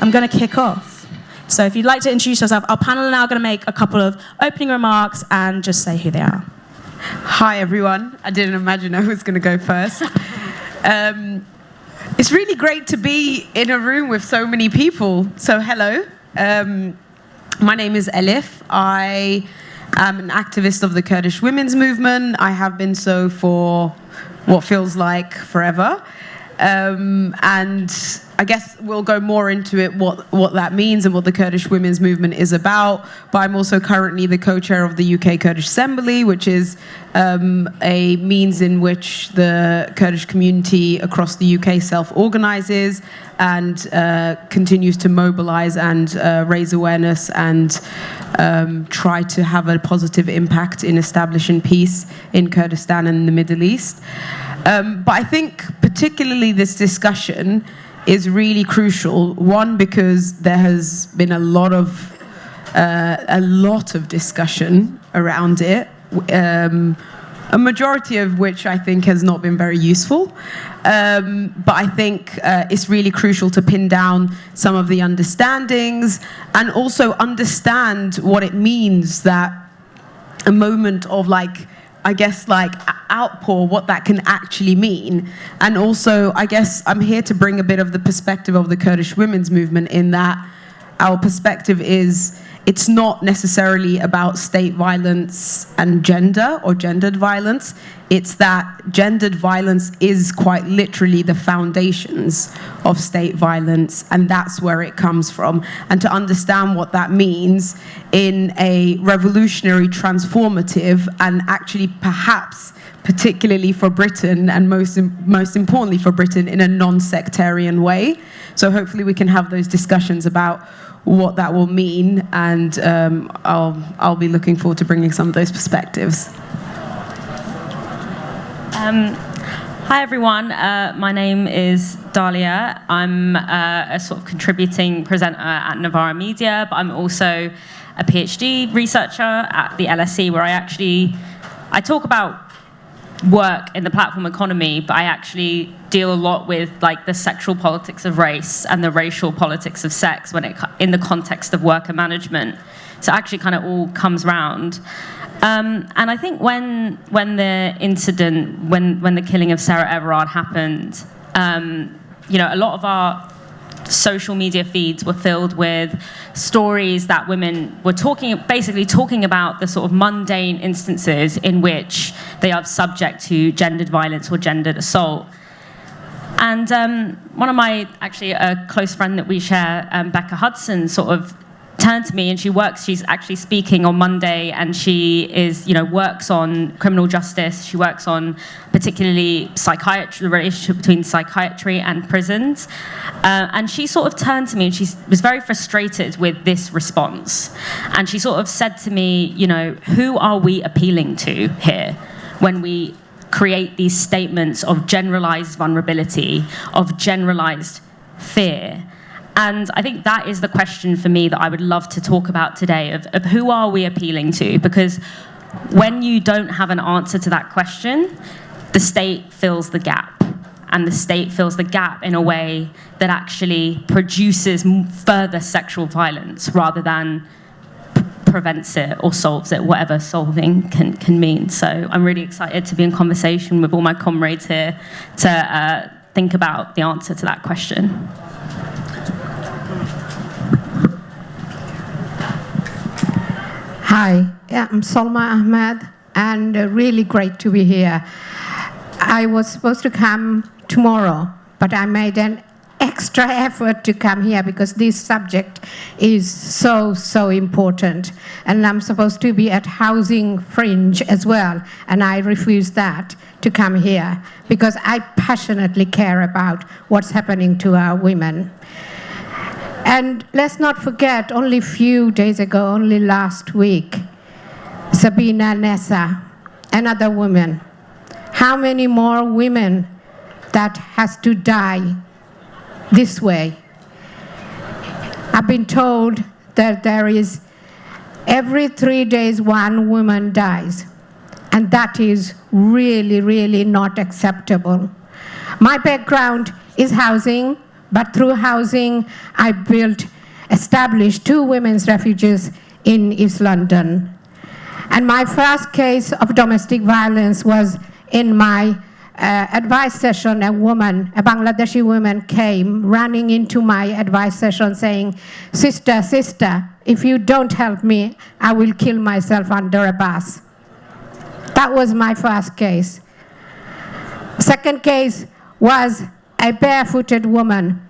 I'm going to kick off. So if you'd like to introduce yourself, our panel are now going to make a couple of opening remarks and just say who they are. Hi, everyone. I didn't imagine I was going to go first. It's really great to be in a room with so many people. So hello. My name is Elif. I am an activist of the Kurdish women's movement. I have been so for what feels like forever. And I guess we'll go more into it, what that means and what the Kurdish women's movement is about. But I'm also currently the co-chair of the UK Kurdish Assembly, which is a means in which the Kurdish community across the UK self-organizes and continues to mobilize and raise awareness and try to have a positive impact in establishing peace in Kurdistan and the Middle East. But I think particularly this discussion is really crucial. One, because there has been a lot of discussion around it, a majority of which I think has not been very useful. But I think it's really crucial to pin down some of the understandings and also understand what it means that a moment of outpour, what that can actually mean. And also, I guess I'm here to bring a bit of the perspective of the Kurdish women's movement, in that our perspective is it's not necessarily about state violence and gender or gendered violence. It's that gendered violence is quite literally the foundations of state violence, and that's where it comes from. And to understand what that means in a revolutionary, transformative, and actually perhaps particularly for Britain, and most importantly for Britain, in a non-sectarian way. So hopefully we can have those discussions about what that will mean, and I'll be looking forward to bringing some of those perspectives. Hi everyone, my name is Dalia. I'm a sort of contributing presenter at Novara Media, but I'm also a PhD researcher at the LSE, where I talk about work in the platform economy, but I actually deal a lot with the sexual politics of race and the racial politics of sex in the context of worker management. So actually kind of all comes round. And I think when the incident, when the killing of Sarah Everard happened, a lot of our social media feeds were filled with stories that women were basically talking about the sort of mundane instances in which they are subject to gendered violence or gendered assault. And one of a close friend that we share, Becca Hudson, sort of turned to me, and she's actually speaking on Monday, and she works on criminal justice. She works on particularly psychiatry, the relationship between psychiatry and prisons. And she sort of turned to me, and she was very frustrated with this response. And she sort of said to me, who are we appealing to here when we create these statements of generalized vulnerability, of generalized fear? And I think that is the question for me that I would love to talk about today, of who are we appealing to? Because when you don't have an answer to that question, the state fills the gap. And the state fills the gap in a way that actually produces further sexual violence rather than prevents it or solves it, whatever solving can mean. So I'm really excited to be in conversation with all my comrades here to think about the answer to that question. Hi, I'm Salma Ahmed, and really great to be here. I was supposed to come tomorrow, but I made an extra effort to come here because this subject is so important. And I'm supposed to be at Housing Fringe as well, and I refused that to come here because I passionately care about what's happening to our women. And let's not forget, only a few days ago, only last week, Sabina Nessa, another woman. How many more women that has to die this way? I've been told that there is every 3 days one woman dies, and that is really not acceptable. My background is housing, but through housing, I established 2 women's refuges in East London. And my first case of domestic violence was in my advice session. A Bangladeshi woman came running into my advice session saying, sister, if you don't help me, I will kill myself under a bus. That was my first case. Second case was a barefooted woman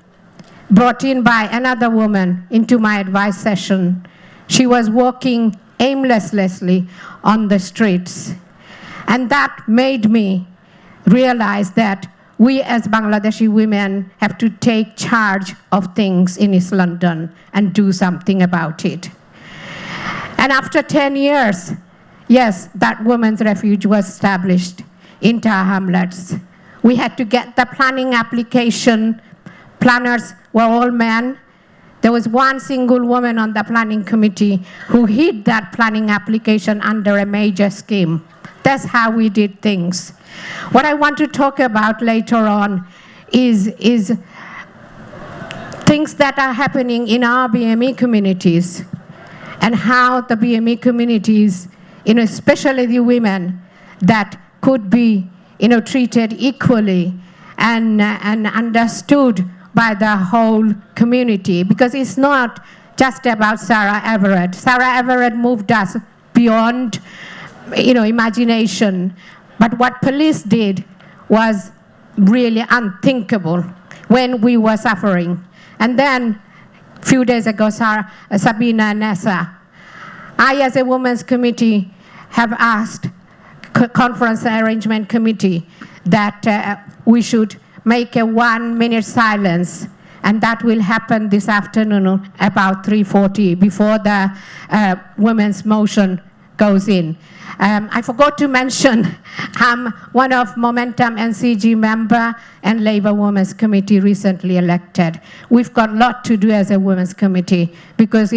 brought in by another woman into my advice session. She was walking aimlessly on the streets. And that made me realize that we as Bangladeshi women have to take charge of things in East London and do something about it. And after 10 years, yes, that women's refuge was established in Tower Hamlets. We had to get the planning application. Planners were all men. There was one single woman on the planning committee who hid that planning application under a major scheme. That's how we did things. What I want to talk about later on is things that are happening in our BME communities and how the BME communities, especially the women, that could be treated equally and understood by the whole community, because it's not just about Sarah Everard. Sarah Everard moved us beyond imagination. But what police did was really unthinkable when we were suffering. And then, a few days ago, Sabina and Nessa, I as a women's committee have asked conference arrangement committee that we should make a 1-minute silence, and that will happen this afternoon about 3:40 before the women's motion goes in. I forgot to mention I'm one of Momentum NCG member and Labour Women's Committee recently elected. We've got a lot to do as a women's committee because,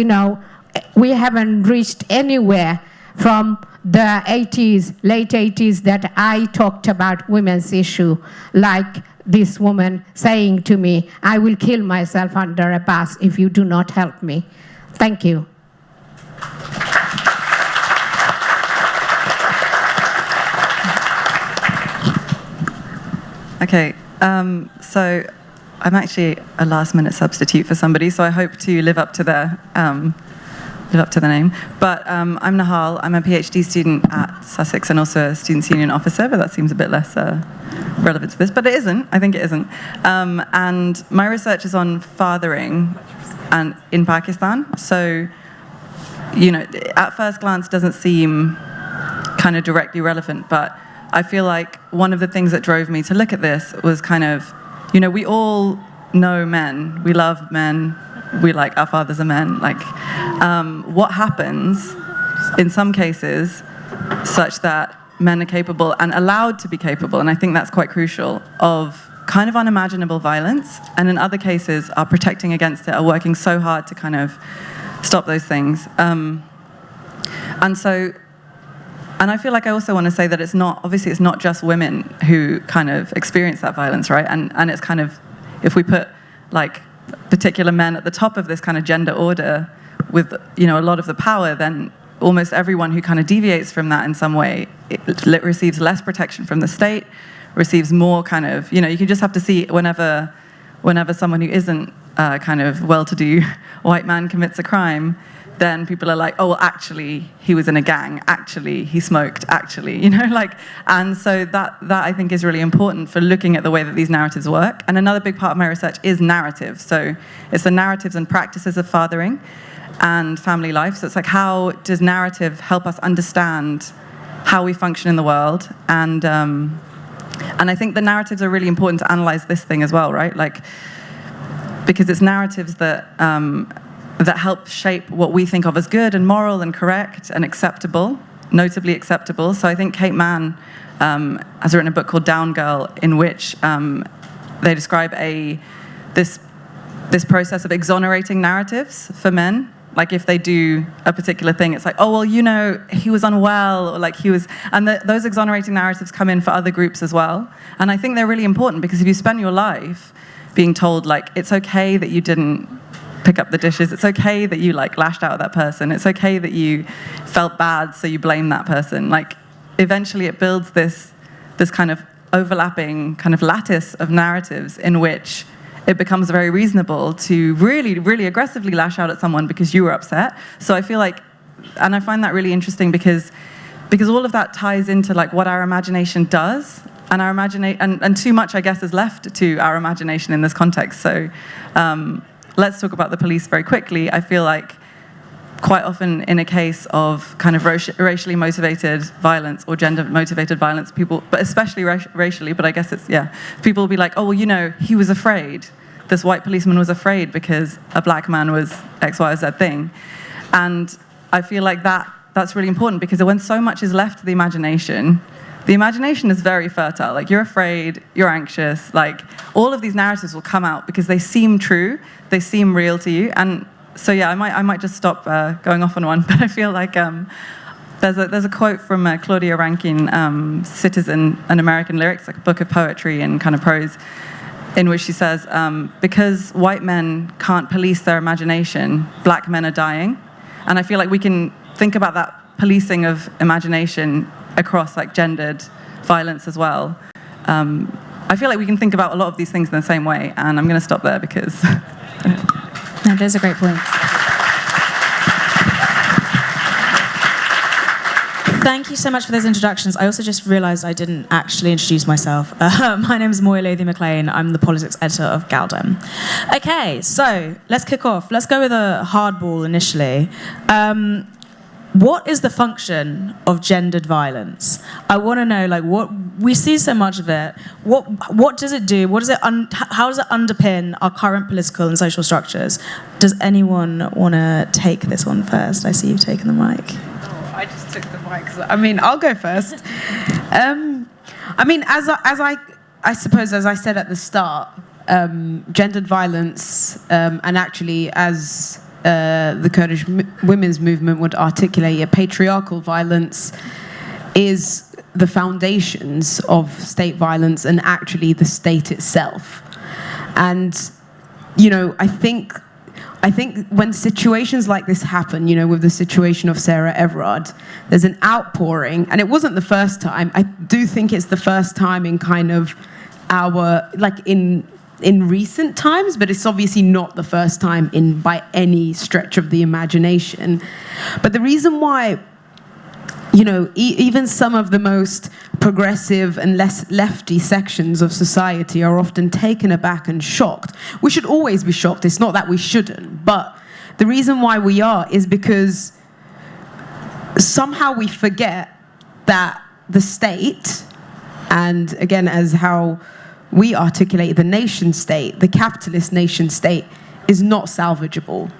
we haven't reached anywhere from the 80s, late 80s, that I talked about women's issue, like this woman saying to me, I will kill myself under a bus if you do not help me. Thank you. Okay, so I'm actually a last-minute substitute for somebody, so I hope to live up to the name. But I'm Nahal. I'm a PhD student at Sussex and also a Students' Union officer, but that seems a bit less relevant to this. But it isn't. I think it isn't. And my research is on fathering and in Pakistan. So, at first glance doesn't seem kind of directly relevant, but I feel like one of the things that drove me to look at this was kind of, we all know men, we love men, we like our fathers are men. Like, what happens in some cases such that men are capable and allowed to be capable, and I think that's quite crucial, of kind of unimaginable violence, and in other cases are protecting against it, are working so hard to kind of stop those things. And I feel like I also want to say that it's not just women who kind of experience that violence, right? And it's kind of, if we put like particular men at the top of this kind of gender order with, a lot of the power, then almost everyone who kind of deviates from that in some way, it receives less protection from the state, receives more kind of, you can just have to see whenever someone who isn't kind of well-to-do white man commits a crime, then people are like, oh, well, actually, he was in a gang, actually, he smoked, actually, and so that I think is really important for looking at the way that these narratives work. And another big part of my research is narrative. So it's the narratives and practices of fathering and family life. So it's like, how does narrative help us understand how we function in the world? And I think the narratives are really important to analyze this thing as well, right? Like, because it's narratives that help shape what we think of as good and moral and correct and acceptable, notably acceptable. So I think Kate Mann has written a book called Down Girl, in which they describe this process of exonerating narratives for men. Like, if they do a particular thing, it's like, oh, well, he was unwell, or like he was, and those exonerating narratives come in for other groups as well. And I think they're really important, because if you spend your life being told, like, it's okay that you didn't pick up the dishes. It's okay that you, like, lashed out at that person. It's okay that you felt bad, so you blame that person. Like, eventually it builds this kind of overlapping kind of lattice of narratives in which it becomes very reasonable to really, really aggressively lash out at someone because you were upset. So I feel like, and I find that really interesting because all of that ties into, like, what our imagination does, and our and too much, I guess, is left to our imagination in this context. So let's talk about the police very quickly. I feel like quite often in a case of kind of racially motivated violence or gender motivated violence, people, but especially racially, but I guess it's, people will be like, oh, well, you know, he was afraid. This white policeman was afraid because a black man was X, Y, or Z thing. And I feel like that's really important, because when so much is left to the imagination is very fertile. Like, you're afraid, you're anxious, like, all of these narratives will come out because they seem true, they seem real to you. And so, I might just stop going off on one, but I feel like there's a quote from Claudia Rankine, Citizen, an American Lyrics, like a book of poetry and kind of prose, in which she says, because white men can't police their imagination, black men are dying. And I feel like we can think about that policing of imagination across, like, gendered violence as well. I feel like we can think about a lot of these things in the same way, and I'm going to stop there because... No, there's a great point. Thank you so much for those introductions. I also just realised I didn't actually introduce myself. My name is Moya Lathy-McLean. I'm the politics editor of Galdem. Okay, so let's kick off. Let's go with a hardball initially. What is the function of gendered violence? I want to know, like, what we see so much of it. What does it do? What does it? How does it underpin our current political and social structures? Does anyone want to take this one first? I see you've taken the mic. Oh, I just took the mic. I mean, I'll go first. I mean, as I suppose, as I said at the start, gendered violence, and actually as the Kurdish women's movement would articulate it, patriarchal violence is the foundations of state violence and actually the state itself. And, you know, I think when situations like this happen, you know, with the situation of Sarah Everard, there's an outpouring, and it wasn't the first time. I do think it's the first time in kind of our, like, in recent times, but it's obviously not the first time by any stretch of the imagination. But the reason why, you know, even some of the most progressive and less lefty sections of society are often taken aback and shocked. We should always be shocked. It's not that we shouldn't, but the reason why we are is because somehow we forget that the state, and again, as how we articulate the nation state, the capitalist nation state, is not salvageable.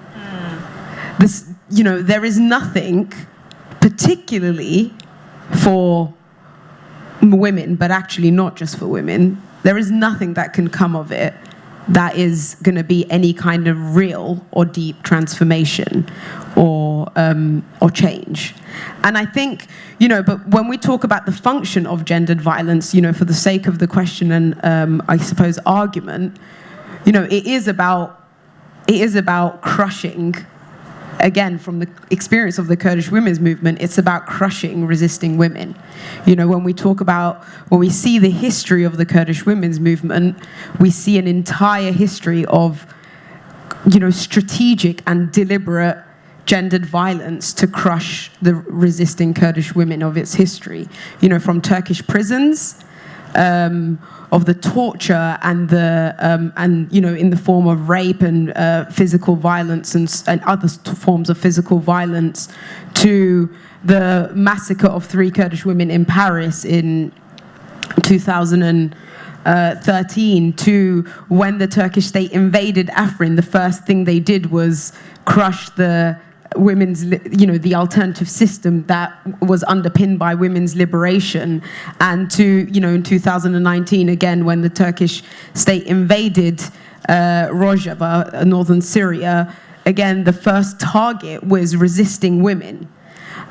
This, you know, there is nothing, particularly for women, but actually not just for women, there is nothing that can come of it that is going to be any kind of real or deep transformation or change. And I think, you know, but when we talk about the function of gendered violence, you know, for the sake of the question and I suppose argument, you know, it is about crushing. Again, from the experience of the Kurdish women's movement, it's about crushing resisting women. You know, when we see the history of the Kurdish women's movement, we see an entire history of, you know, strategic and deliberate gendered violence to crush the resisting Kurdish women of its history. You know, from Turkish prisons, of the torture and you know, in the form of rape and physical violence and other forms of physical violence, to the massacre of 3 Kurdish women in Paris in 2013, to when the Turkish state invaded Afrin, the first thing they did was crush the women's, you know, the alternative system that was underpinned by women's liberation. And to, you know, in 2019, again, when the Turkish state invaded Rojava, northern Syria, again, the first target was resisting women.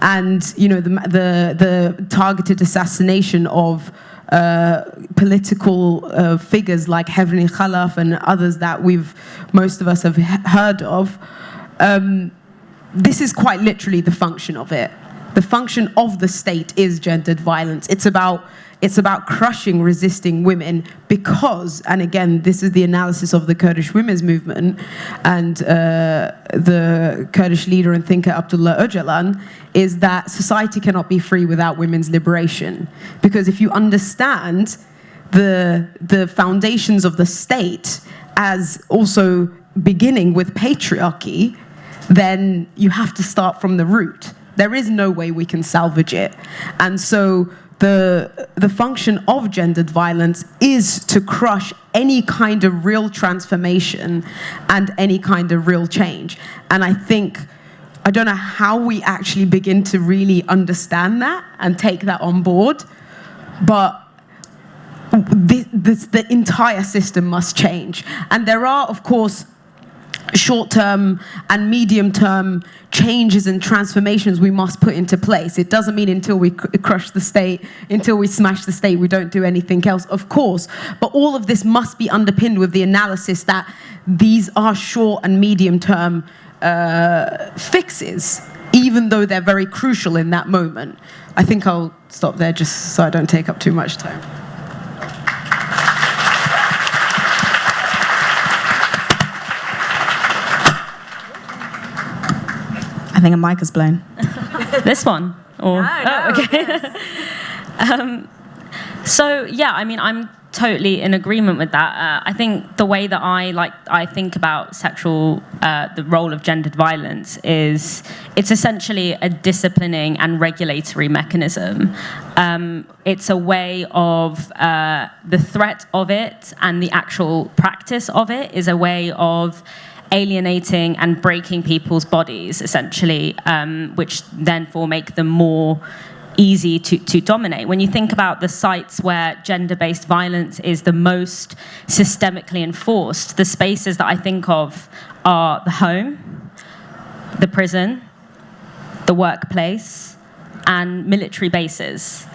And, you know, the targeted assassination of political figures like Hevni Khalaf and others that most of us have heard of, this is quite literally the function of it. The function of the state is gendered violence. It's about crushing resisting women because, and again, this is the analysis of the Kurdish women's movement and the Kurdish leader and thinker Abdullah Öcalan, is that society cannot be free without women's liberation. Because if you understand the foundations of the state as also beginning with patriarchy, then you have to start from the root. There is no way we can salvage it. And so the function of gendered violence is to crush any kind of real transformation and any kind of real change. And I don't know how we actually begin to really understand that and take that on board, but the entire system must change. And there are, of course, short-term and medium-term changes and transformations we must put into place. It doesn't mean until we crush the state, until we smash the state, we don't do anything else, of course. But all of this must be underpinned with the analysis that these are short and medium-term fixes, even though they're very crucial in that moment. I think I'll stop there just so I don't take up too much time. I think a mic is blown. This one? Or, No. Oh, okay. So yeah, I mean, I'm totally in agreement with that. I think the way that I think about the role of gendered violence is it's essentially a disciplining and regulatory mechanism. It's a way of the threat of it and the actual practice of it is a way of alienating and breaking people's bodies, essentially, which then make them more easy to dominate. When you think about the sites where gender-based violence is the most systemically enforced, the spaces that I think of are the home, the prison, the workplace, and military bases.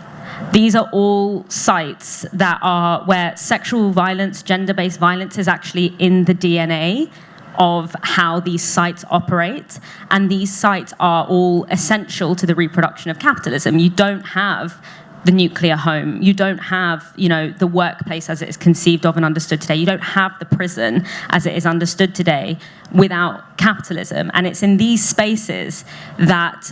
These are all sites that are where sexual violence, gender-based violence is actually in the DNA of how these sites operate, and these sites are all essential to the reproduction of capitalism. You don't have the nuclear home, you don't have, the workplace as it is conceived of and understood today, you don't have the prison as it is understood today without capitalism. And it's in these spaces that,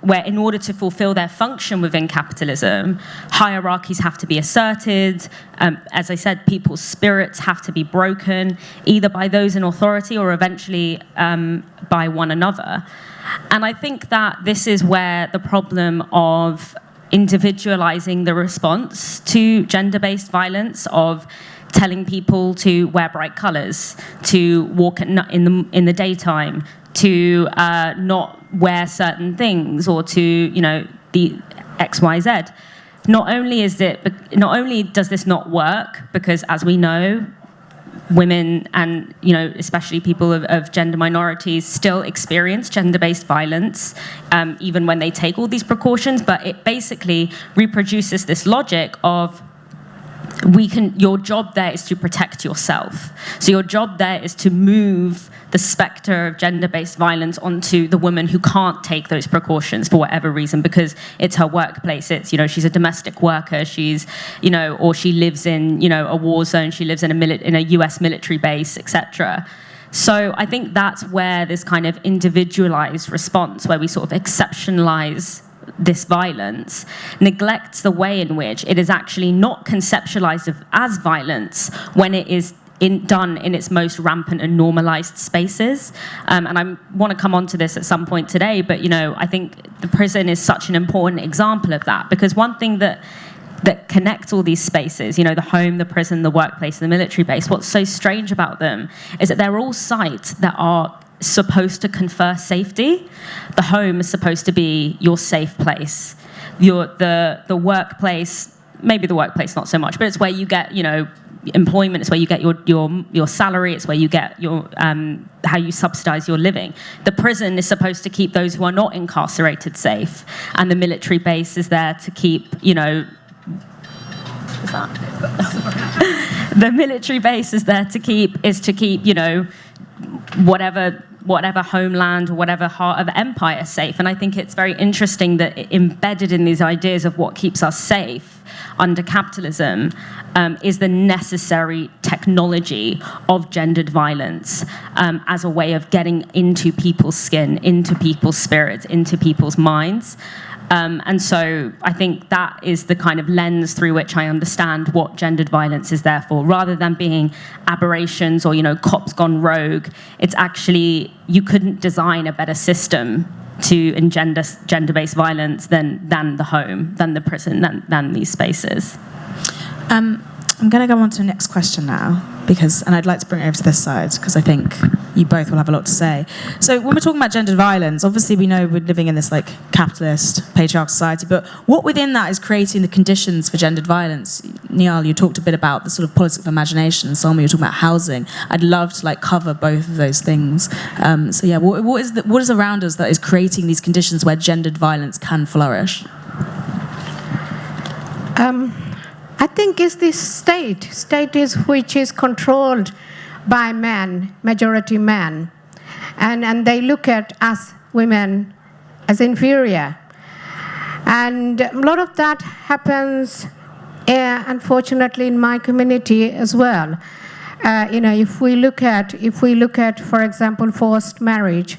where in order to fulfill their function within capitalism, hierarchies have to be asserted. As I said, people's spirits have to be broken, either by those in authority or eventually by one another. And I think that this is where the problem of individualizing the response to gender-based violence, of telling people to wear bright colors, to walk in the daytime, to not wear certain things, or to the XYZ. Not only does this not work, because as we know, women and especially people of gender minorities still experience gender-based violence, even when they take all these precautions. But it basically reproduces this logic of your job there is to protect yourself. So your job there is to move the specter of gender-based violence onto the woman who can't take those precautions for whatever reason, because it's her workplace. It's, she's a domestic worker. She's, or she lives in, a war zone. She lives in a US military base, etc. So I think that's where this kind of individualized response, where we sort of exceptionalize this violence, neglects the way in which it is actually not conceptualized as violence when it is done in its most rampant and normalized spaces. And I want to come on to this at some point today, but I think the prison is such an important example of that, because one thing that connects all these spaces, the home, the prison, the workplace, the military base, what's so strange about them is that they're all sites that are supposed to confer safety. The home is supposed to be your safe place. The workplace maybe the workplace not so much, but it's where you get, employment. It's where you get your salary. It's where you get your how you subsidize your living. The prison is supposed to keep those who are not incarcerated safe, and the military base is there to keep, the military base is there to keep, whatever homeland or whatever heart of empire safe. And I think it's very interesting that embedded in these ideas of what keeps us safe under capitalism is the necessary technology of gendered violence as a way of getting into people's skin, into people's spirits, into people's minds. And so I think that is the kind of lens through which I understand what gendered violence is there for. Rather than being aberrations or, cops gone rogue, it's actually, you couldn't design a better system to engender gender-based violence than the home, than the prison, than these spaces. I'm going to go on to the next question now, and I'd like to bring it over to this side, because I think you both will have a lot to say. So when we're talking about gendered violence, obviously we know we're living in this capitalist, patriarchal society, but what within that is creating the conditions for gendered violence? Niall, you talked a bit about the sort of politics of imagination, and Salma, you're talking about housing. I'd love to cover both of those things. What is around us that is creating these conditions where gendered violence can flourish? I think it's this state which is controlled by men, majority men, and they look at us women as inferior, and a lot of that happens, unfortunately, in my community as well. If we look at, for example, forced marriage,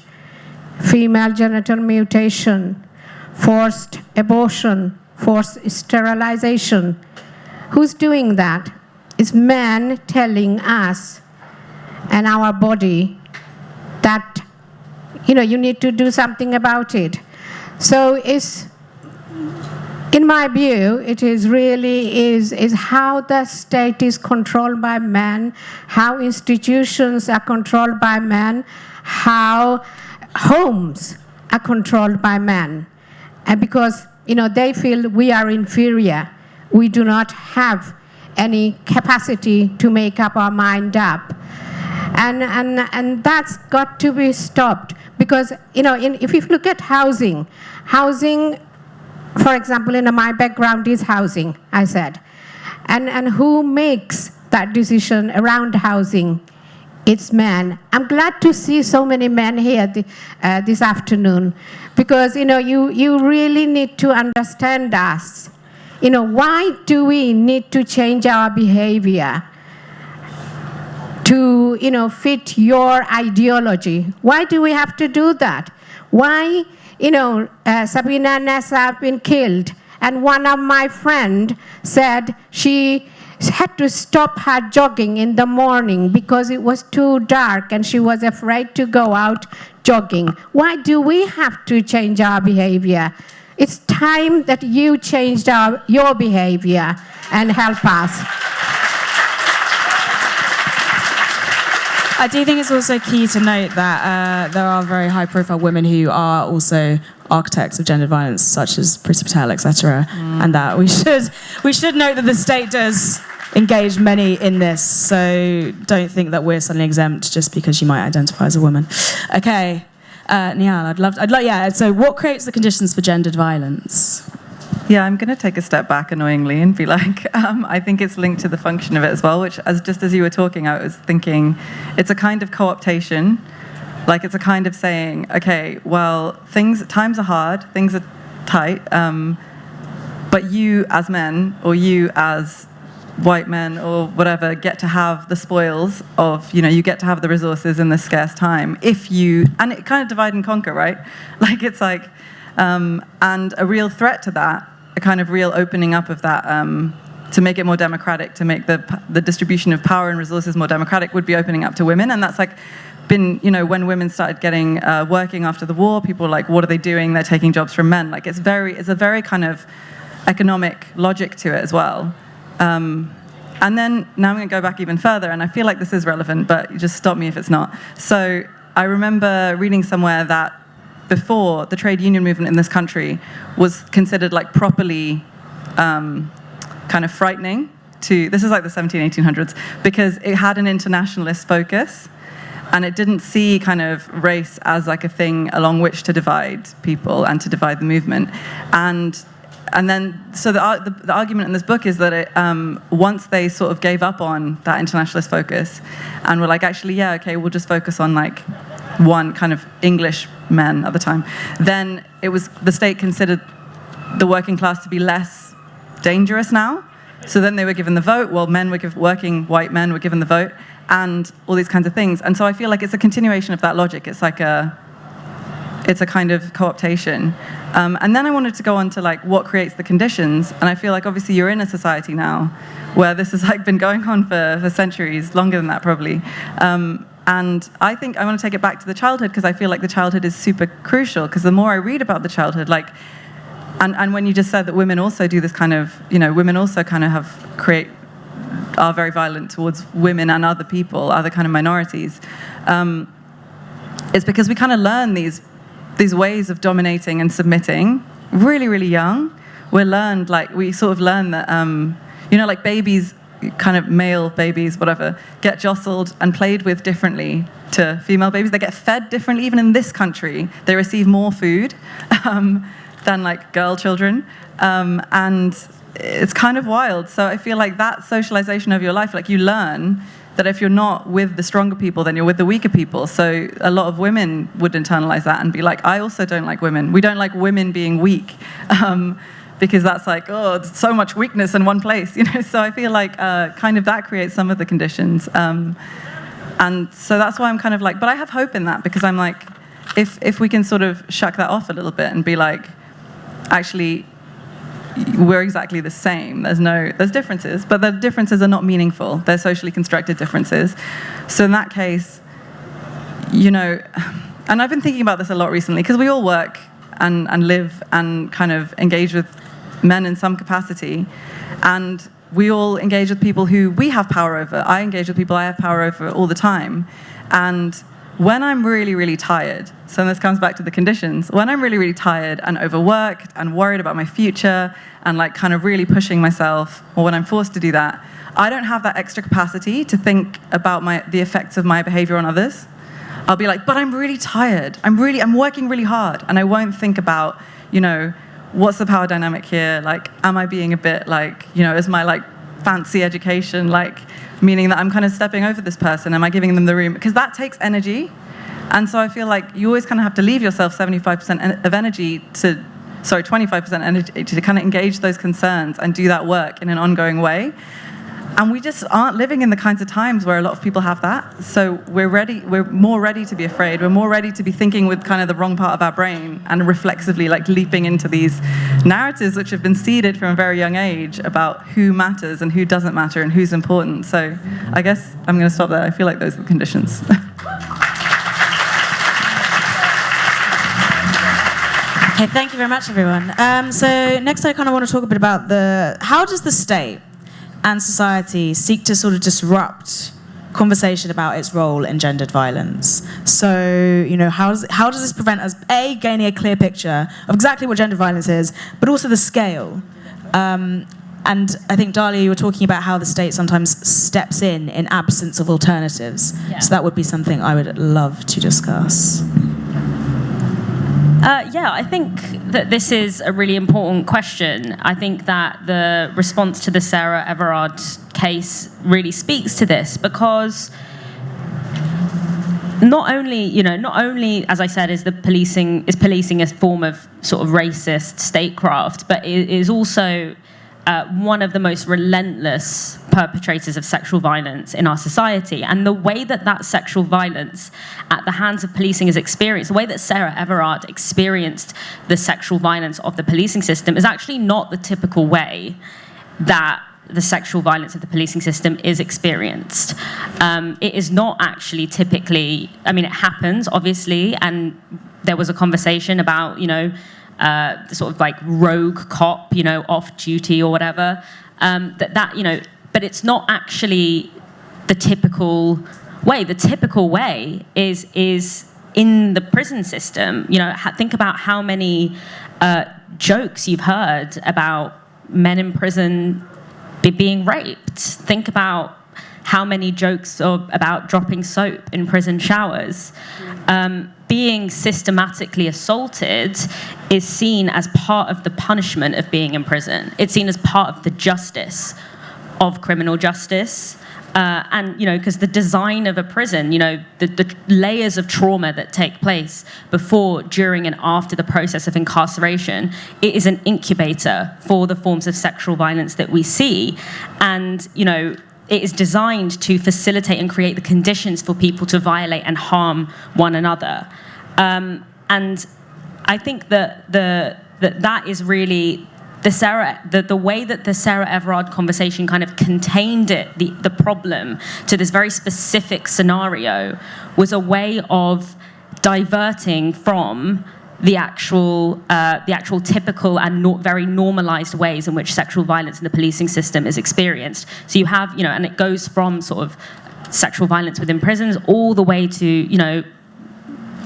female genital mutilation, forced abortion, forced sterilization. Who's doing that? It's men telling us and our body that, you need to do something about it. So in my view, it is really how the state is controlled by men, how institutions are controlled by men, how homes are controlled by men. And because, they feel we are inferior. We do not have any capacity to make up our mind up. And that's got to be stopped. Because, if you look at housing, for example, my background is housing, I said. And who makes that decision around housing? It's men. I'm glad to see so many men here this afternoon, because you really need to understand us. Why do we need to change our behavior to fit your ideology? Why do we have to do that? Why Sabina Nessa have been killed, and one of my friend said she had to stop her jogging in the morning because it was too dark and she was afraid to go out jogging. Why do we have to change our behavior? It's time that you changed your behavior and help us. I do think it's also key to note that there are very high-profile women who are also architects of gender violence, such as Priti Patel, etc., and that we should note that the state does engage many in this. So don't think that we're suddenly exempt just because you might identify as a woman. Okay, Niall, I'd love. Yeah. So what creates the conditions for gendered violence? Yeah, I'm going to take a step back annoyingly and be like, I think it's linked to the function of it as well, which, just as you were talking, I was thinking it's a kind of co-optation. Like, it's a kind of saying, okay, well, times are hard, things are tight, but you as men, or you as white men, or whatever, get to have the spoils of, you get to have the resources in this scarce time. And it kind of divide and conquer, right? Like, it's like, and a real threat to that, a kind of real opening up of that, to make it more democratic, to make the distribution of power and resources more democratic, would be opening up to women. And that's been, when women started getting working after the war, people were like, what are they doing? They're taking jobs from men. Like, it's a very kind of economic logic to it as well. And then now I'm going to go back even further, and I feel like this is relevant, but you just stop me if it's not. So I remember reading somewhere that before, the trade union movement in this country was considered like properly kind of frightening this is like the 1800s, because it had an internationalist focus, and it didn't see kind of race as like a thing along which to divide people and to divide the movement. And then, so the argument in this book is that once they sort of gave up on that internationalist focus and were like, actually, yeah, okay, we'll just focus on like one kind of English men at the time, then the state considered the working class to be less dangerous now. So then they were given the vote, while working white men were given the vote, and all these kinds of things. And so I feel like it's a continuation of that logic. It's like it's a kind of co-optation. And then I wanted to go on to like what creates the conditions. And I feel like obviously you're in a society now where this has like been going on for centuries, longer than that probably. And I think I want to take it back to the childhood, because I feel like the childhood is super crucial, because the more I read about the childhood, like, and when you just said that women also do this kind of, women also kind of are very violent towards women and other people, other kind of minorities, it's because we kind of learn these ways of dominating and submitting really, really young. We sort of learn that, like babies, kind of male babies, whatever, get jostled and played with differently to female babies. They get fed differently. Even in this country, they receive more food than like girl children. And it's kind of wild. So I feel like that socialization of your life, like you learn that if you're not with the stronger people, then you're with the weaker people. So a lot of women would internalize that and be like, I also don't like women. We don't like women being weak. Because that's like, oh, there's so much weakness in one place, So I feel like kind of that creates some of the conditions. And so that's why I'm kind of like, but I have hope in that, because I'm like, if we can sort of shuck that off a little bit and be like, actually, we're exactly the same. There's differences, but the differences are not meaningful. They're socially constructed differences. So in that case, and I've been thinking about this a lot recently, because we all work and live and kind of engage with men in some capacity, and we all engage with people who we have power over. I engage with people I have power over all the time. And when I'm really, really tired, so this comes back to the conditions, when I'm really, really tired and overworked and worried about my future and like kind of really pushing myself, or when I'm forced to do that, I don't have that extra capacity to think about the effects of my behavior on others. I'll be like, but I'm really tired. I'm working really hard. And I won't think about, what's the power dynamic here? Like, am I being a bit like, is my like fancy education, like meaning that I'm kind of stepping over this person? Am I giving them the room? Because that takes energy. And so I feel like you always kind of have to leave yourself 75% of energy 25% energy to kind of engage those concerns and do that work in an ongoing way. And we just aren't living in the kinds of times where a lot of people have that. So we're more ready to be afraid. We're more ready to be thinking with kind of the wrong part of our brain and reflexively like leaping into these narratives which have been seeded from a very young age about who matters and who doesn't matter and who's important. So I guess I'm going to stop there. I feel like those are the conditions. Okay, thank you very much, everyone. So next I kind of want to talk a bit about how does the state and society seek to sort of disrupt conversation about its role in gendered violence. So, how does this prevent us, A, gaining a clear picture of exactly what gender violence is, but also the scale? And I think, Dahlia, you were talking about how the state sometimes steps in absence of alternatives. Yeah. So that would be something I would love to discuss. I think that this is a really important question. I think that the response to the Sarah Everard case really speaks to this, because not only, as I said, is policing a form of sort of racist statecraft, but it is also one of the most relentless perpetrators of sexual violence in our society. And the way that sexual violence at the hands of policing is experienced, the way that Sarah Everard experienced the sexual violence of the policing system, is actually not the typical way that the sexual violence of the policing system is experienced. It is not actually typically, it happens, obviously, and there was a conversation about, the sort of like rogue cop, off duty or whatever, but it's not actually the typical way. The typical way is in the prison system. Think about how many jokes you've heard about men in prison being raped. Think about how many jokes about dropping soap in prison showers. Being systematically assaulted is seen as part of the punishment of being in prison. It's seen as part of the justice of criminal justice. And, because the design of a prison, the layers of trauma that take place before, during, and after the process of incarceration, it is an incubator for the forms of sexual violence that we see. And, it is designed to facilitate and create the conditions for people to violate and harm one another. And I think that is really the way that the Sarah Everard conversation kind of contained the problem to this very specific scenario was a way of diverting from the actual typical and very normalized ways in which sexual violence in the policing system is experienced. So you have, and it goes from sort of sexual violence within prisons all the way to,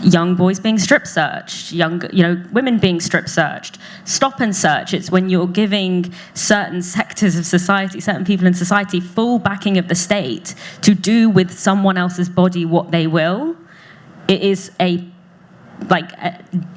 young boys being strip searched, women being strip searched. Stop and search, it's when you're giving certain sectors of society, certain people in society, full backing of the state to do with someone else's body what they will. It is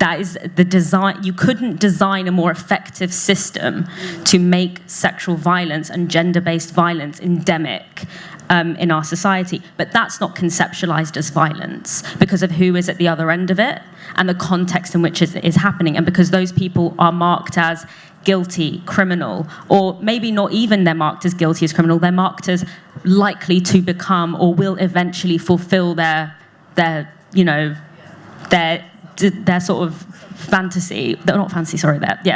that is the design. You couldn't design a more effective system to make sexual violence and gender-based violence endemic in our society. But that's not conceptualized as violence because of who is at the other end of it and the context in which it is happening, and because those people are marked as guilty, criminal, or maybe not even they're marked as guilty as criminal, they're marked as likely to become or will eventually fulfill their sort of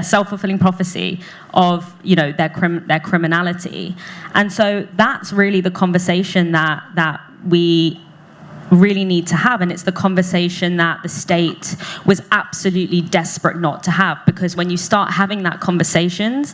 self-fulfilling prophecy of their criminality. And so that's really the conversation that we really need to have, and it's the conversation that the state was absolutely desperate not to have, because when you start having that conversation,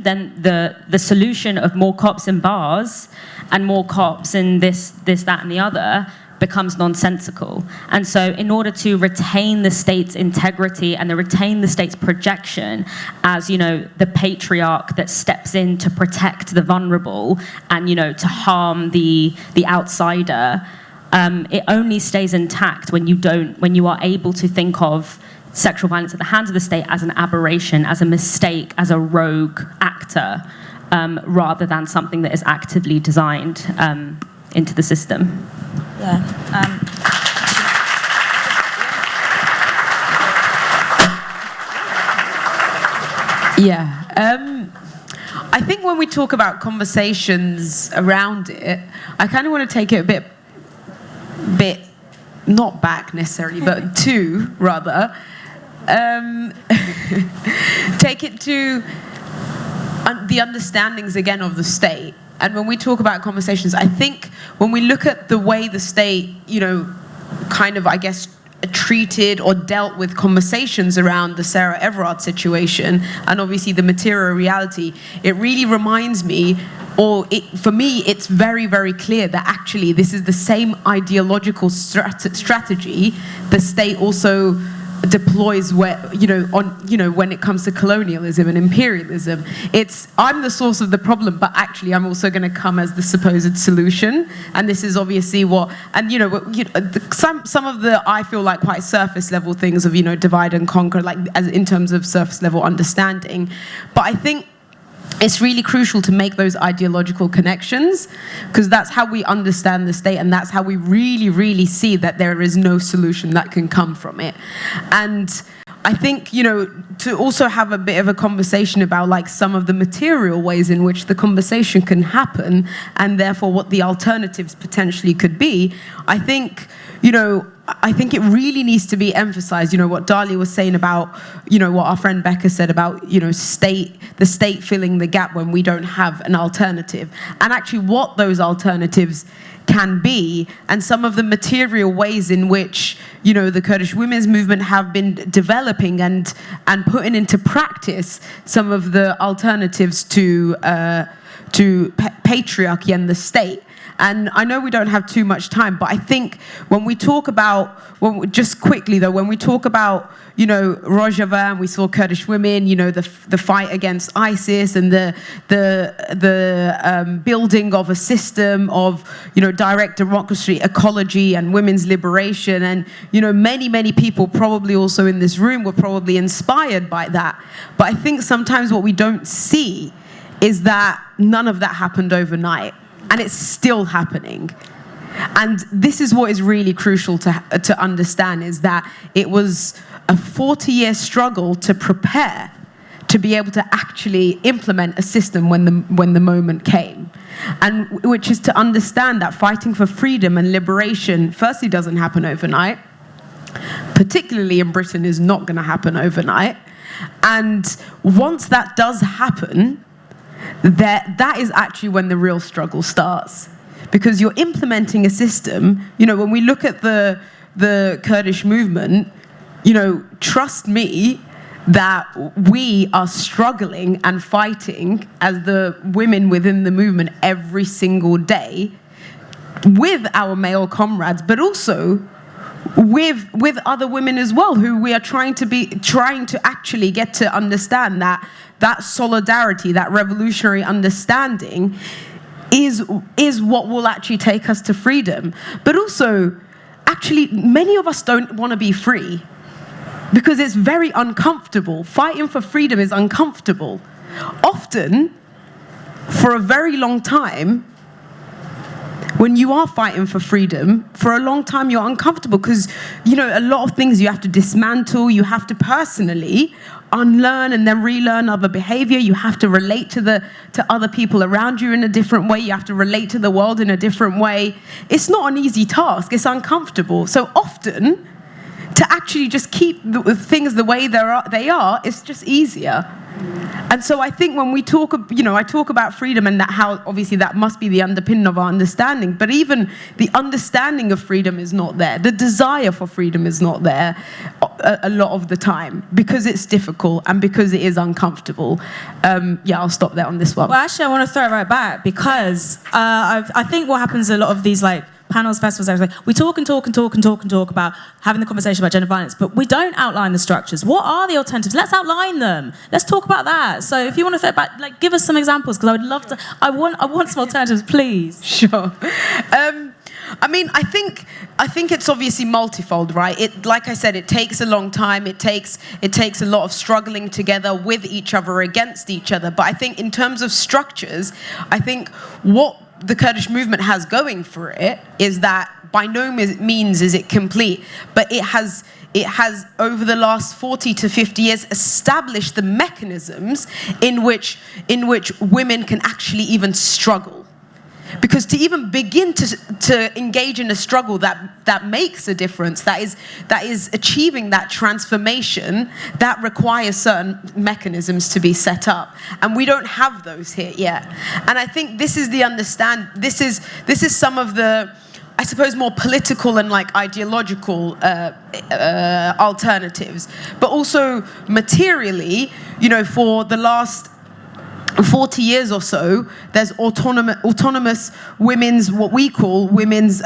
then the solution of more cops in bars and more cops in this, that, and the other becomes nonsensical. And so in order to retain the state's integrity and to retain the state's projection as, the patriarch that steps in to protect the vulnerable and, to harm the outsider, it only stays intact when you are able to think of sexual violence at the hands of the state as an aberration, as a mistake, as a rogue actor, rather than something that is actively designed into the system. I think when we talk about conversations around it, I kind of want to take it a bit not back necessarily, but take it to the understandings again of the state. And when we talk about conversations, I think when we look at the way the state, kind of, I guess, treated or dealt with conversations around the Sarah Everard situation, and obviously the material reality, it really reminds me, for me, it's very, very clear that actually this is the same ideological strategy the state also deploys when it comes to colonialism and imperialism. I'm the source of the problem, but actually I'm also going to come as the supposed solution. And this is obviously some of the, I feel like, quite surface level things of divide and conquer, like as in terms of surface level understanding. But I think it's really crucial to make those ideological connections, because that's how we understand the state, and that's how we really, really see that there is no solution that can come from it. And I think, to also have a bit of a conversation about like some of the material ways in which the conversation can happen, and therefore what the alternatives potentially could be, I think it really needs to be emphasized, what Dahlia was saying about, what our friend Becca said about, the state filling the gap when we don't have an alternative, and actually what those alternatives can be, and some of the material ways in which, the Kurdish women's movement have been developing and putting into practice some of the alternatives to patriarchy and the state. And I know we don't have too much time, but I think when we talk about, just quickly though, when we talk about, Rojava, and we saw Kurdish women, the fight against ISIS and the building of a system of, direct democracy, ecology, and women's liberation, and many people probably also in this room were probably inspired by that. But I think sometimes what we don't see is that none of that happened overnight, and it's still happening. And this is what is really crucial to understand, is that it was a 40-year struggle to prepare to be able to actually implement a system when the moment came. And which is to understand that fighting for freedom and liberation firstly doesn't happen overnight, particularly in Britain is not going to happen overnight. And once that does happen, that is actually when the real struggle starts. Because you're implementing a system, when we look at the Kurdish movement, trust me that we are struggling and fighting as the women within the movement every single day with our male comrades, but also with other women as well, who we are trying to actually get to understand that solidarity, that revolutionary understanding is what will actually take us to freedom. But also, actually, many of us don't want to be free because it's very uncomfortable. Fighting for freedom is uncomfortable. Often, for a very long time, when you are fighting for freedom, for a long time you're uncomfortable because, a lot of things you have to dismantle, you have to personally unlearn and then relearn other behavior, you have to relate to other people around you in a different way, you have to relate to the world in a different way. It's not an easy task, it's uncomfortable. So often, to actually just keep things the way they are, it's just easier. And so I think when we talk, I talk about freedom and that how obviously that must be the underpinning of our understanding, but even the understanding of freedom is not there. The desire for freedom is not there a lot of the time because it's difficult and because it is uncomfortable. I'll stop there on this one. Well, actually, I want to throw it right back because I think what happens in a lot of these panels, festivals, everything, we talk about having the conversation about gender violence, but we don't outline the structures. What are the alternatives? Let's outline them. Let's talk about that. So if you want to throw it back, give us some examples, because I would love to. I want some alternatives, please. Sure. I think it's obviously multifold, right? Like I said, it takes a long time. It takes a lot of struggling together with each other, against each other. But I think in terms of structures, I think what the Kurdish movement has going for it is that by no means is it complete, but it has over the last 40 to 50 years established the mechanisms in which women can actually even struggle. Because to even begin to engage in a struggle that makes a difference, that is achieving that transformation, that requires certain mechanisms to be set up, and we don't have those here yet. And I think this is this is some of the, I suppose, more political and ideological alternatives, but also materially, for the last 40 years or so, there's autonomous women's, what we call women's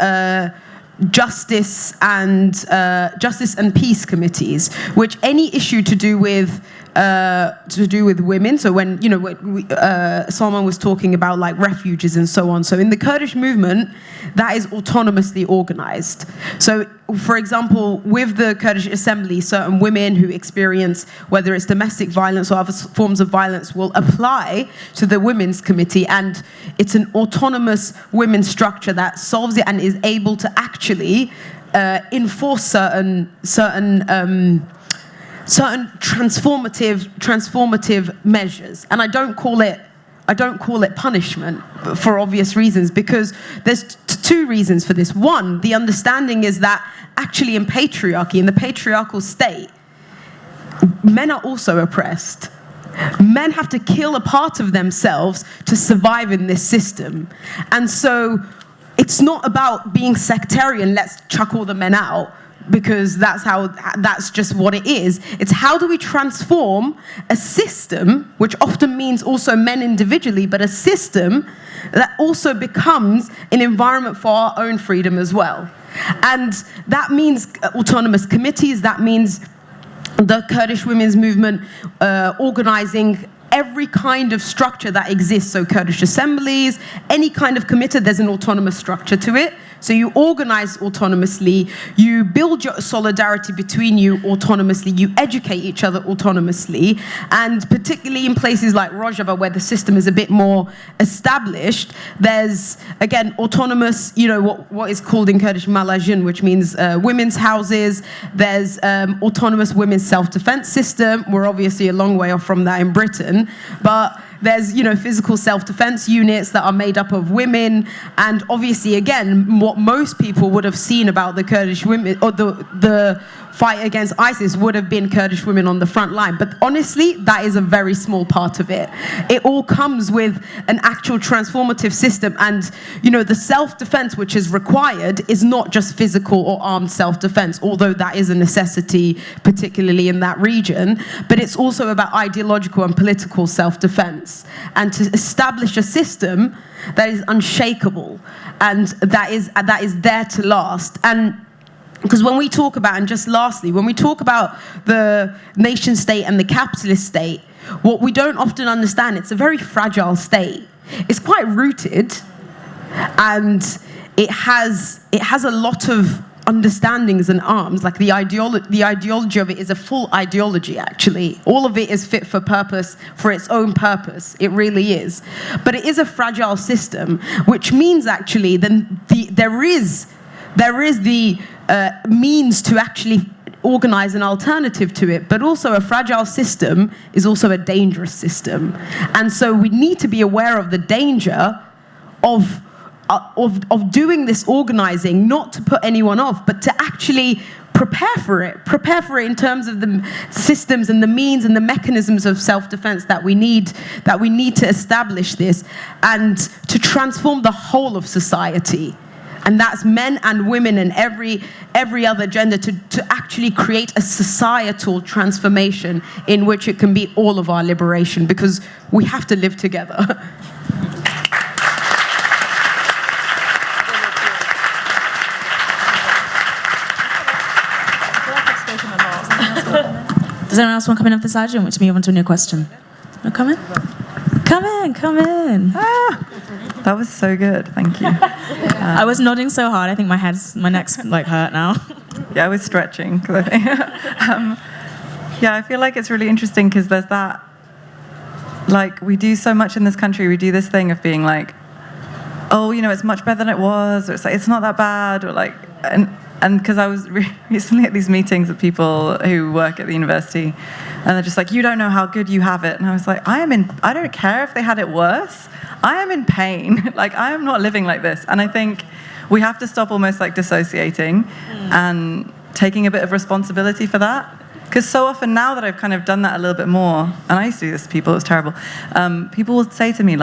justice and peace committees, which any issue to do with women. So when Salman was talking about refuges and so on. So in the Kurdish movement, that is autonomously organized. So, for example, with the Kurdish assembly, certain women who experience, whether it's domestic violence or other forms of violence, will apply to the women's committee, and it's an autonomous women's structure that solves it and is able to actually enforce certain transformative measures. And I don't call it punishment for obvious reasons, because there's two reasons for this. One, the understanding is that actually in patriarchy, in the patriarchal state, men are also oppressed. Men have to kill a part of themselves to survive in this system. And so it's not about being sectarian, let's chuck all the men out. because that's just what it is. It's how do we transform a system, which often means also men individually, but a system that also becomes an environment for our own freedom as well. And that means autonomous committees, that means the Kurdish women's movement organizing every kind of structure that exists. So Kurdish assemblies, any kind of committee, there's an autonomous structure to it. So you organize autonomously, you build your solidarity between you autonomously, you educate each other autonomously, and particularly in places like Rojava, where the system is a bit more established, there's, again, autonomous, what is called in Kurdish malajin, which means women's houses. There's autonomous women's self-defense system. We're obviously a long way off from that in Britain, but there's, physical self-defense units that are made up of women. And obviously, again, what most people would have seen about the Kurdish women, or the fight against ISIS, would have been Kurdish women on the front line. But honestly, that is a very small part of it. It all comes with an actual transformative system. And, the self-defense which is required is not just physical or armed self-defense, although that is a necessity, particularly in that region. But it's also about ideological and political self-defense, and to establish a system that is unshakable and that is there to last. And because when we talk about, and just lastly, when we talk about the nation state and the capitalist state, what we don't often understand, it's a very fragile state. It's quite rooted, and it has a lot of understandings and arms. Like the ideology of it is a full ideology, actually. All of it is fit for purpose, for its own purpose. It really is. But it is a fragile system, which means actually then there is the means to actually organize an alternative to it, but also a fragile system is also a dangerous system. And so we need to be aware of the danger of doing this organizing, not to put anyone off, but to actually prepare for it in terms of the systems and the means and the mechanisms of self-defense that we need to establish this, and to transform the whole of society. And that's men and women and every other gender, to actually create a societal transformation in which it can be all of our liberation, because we have to live together. Does anyone else want to come in off the side? Do you want me to move on to a new question? No, come in. Come in. That was so good. Thank you. I was nodding so hard. I think my neck's hurt now. Yeah, I was stretching. I feel like it's really interesting because there's that, we do so much in this country. We do this thing of being like, oh, it's much better than it was, or it's not that bad, or and because I was recently at these meetings with people who work at the university, and they're just like, you don't know how good you have it. And I was like, I don't care if they had it worse. I am in pain. I am not living like this. And I think we have to stop almost dissociating and taking a bit of responsibility for that. Because so often now that I've kind of done that a little bit more, and I used to do this to people, it was terrible, people will say to me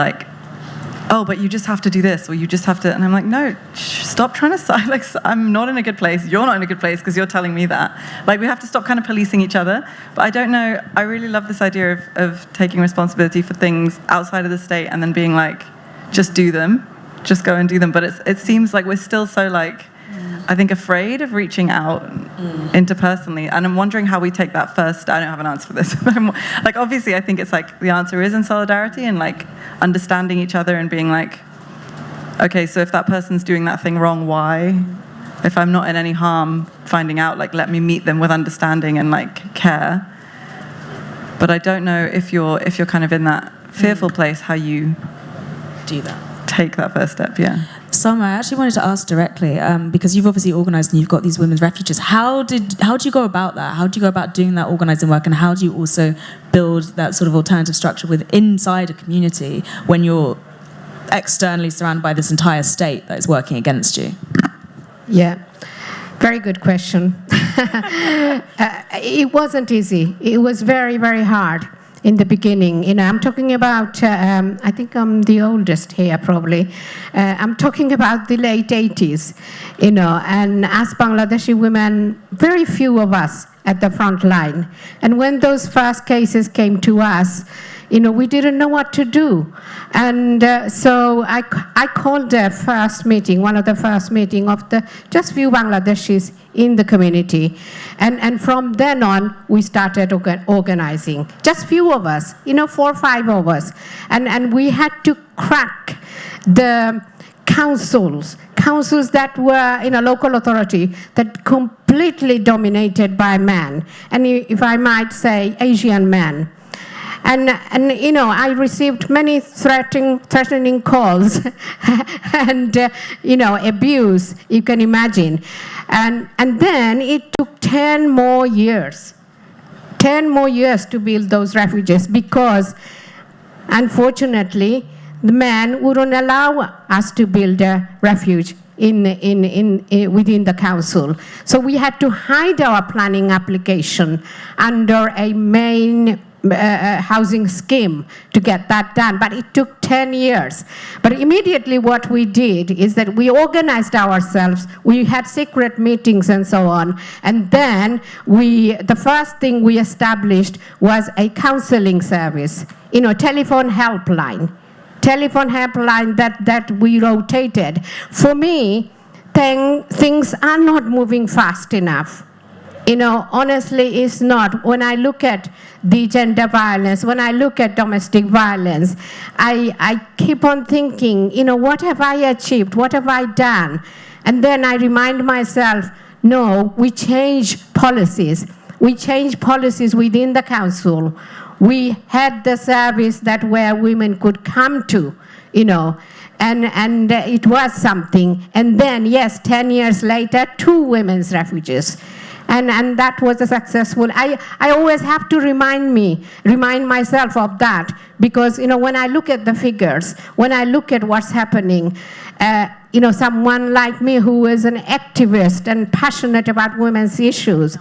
oh, but you just have to do this, or you just have to, and I'm like, no, stop trying to, I'm not in a good place, you're not in a good place because you're telling me that. We have to stop kind of policing each other. But I don't know, I really love this idea of taking responsibility for things outside of the state and then being just do them, just go and do them. But it seems like we're still so I think afraid of reaching out interpersonally, and I'm wondering how we take that first. I don't have an answer for this. Obviously, I think it's the answer is in solidarity and understanding each other and being okay, so if that person's doing that thing wrong, why? If I'm not in any harm, finding out, let me meet them with understanding and care. But I don't know if you're kind of in that fearful place, how you do that, take that first step. Yeah. Summer, I actually wanted to ask directly, because you've obviously organised and you've got these women's refuges. How do you go about that? How do you go about doing that organising work, and how do you also build that sort of alternative structure inside a community when you're externally surrounded by this entire state that is working against you? Yeah, very good question. It wasn't easy. It was very, very hard. in the beginning. I'm talking about, I think I'm the oldest here probably. I'm talking about the late 80s, and as Bangladeshi women, very few of us at the front line. And when those first cases came to us, we didn't know what to do. And so I called the first meeting, one of the first meeting of the just few Bangladeshis in the community. And from then on, we started organizing. Just few of us, 4 or 5 of us. And we had to crack the councils that were in a local authority that completely dominated by men. And if I might say, Asian men. And I received many threatening calls and abuse, you can imagine. And then it took 10 more years to build those refuges, because unfortunately the men wouldn't allow us to build a refuge within the council. So we had to hide our planning application under a main housing scheme to get that done, but it took 10 years. But immediately what we did is that we organized ourselves, we had secret meetings and so on, and then the first thing we established was a counseling service, telephone helpline that we rotated. For me, things are not moving fast enough. Honestly, it's not. When I look at the gender violence, when I look at domestic violence, I keep on thinking, what have I achieved? What have I done? And then I remind myself, no, we change policies. We change policies within the council. We had the service where women could come to, and it was something. And then, yes, 10 years later, 2 women's refuges. And that was a successful. I always have to remind myself of that, because when I look at the figures, when I look at what's happening, someone like me who is an activist and passionate about women's issues,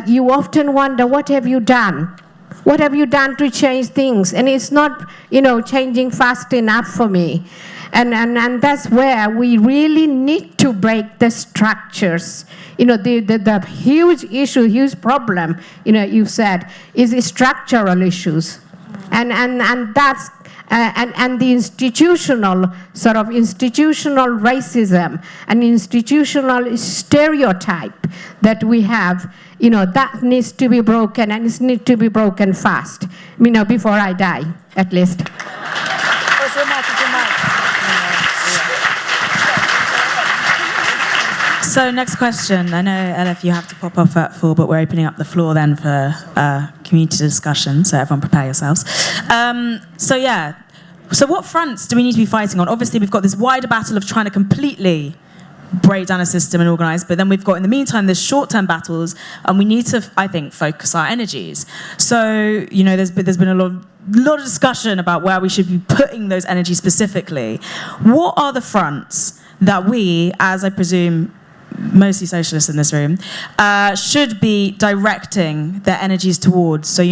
you often wonder, what have you done? What have you done to change things? And it's not, changing fast enough for me. And that's where we really need to break the structures. The huge issue, huge problem, you've said, is structural issues. And that's and the institutional racism and institutional stereotype that we have, that needs to be broken, and it needs to be broken fast, before I die, at least. So next question. I know, Elif, you have to pop off at 4, but we're opening up the floor then for community discussion, so everyone prepare yourselves. So what fronts do we need to be fighting on? Obviously, we've got this wider battle of trying to completely break down a system and organise, but then we've got, in the meantime, there's short-term battles, and we need to, I think, focus our energies. So, there's been a lot of discussion about where we should be putting those energies specifically. What are the fronts that we, as I presume, mostly socialists in this room, should be directing their energies towards? So,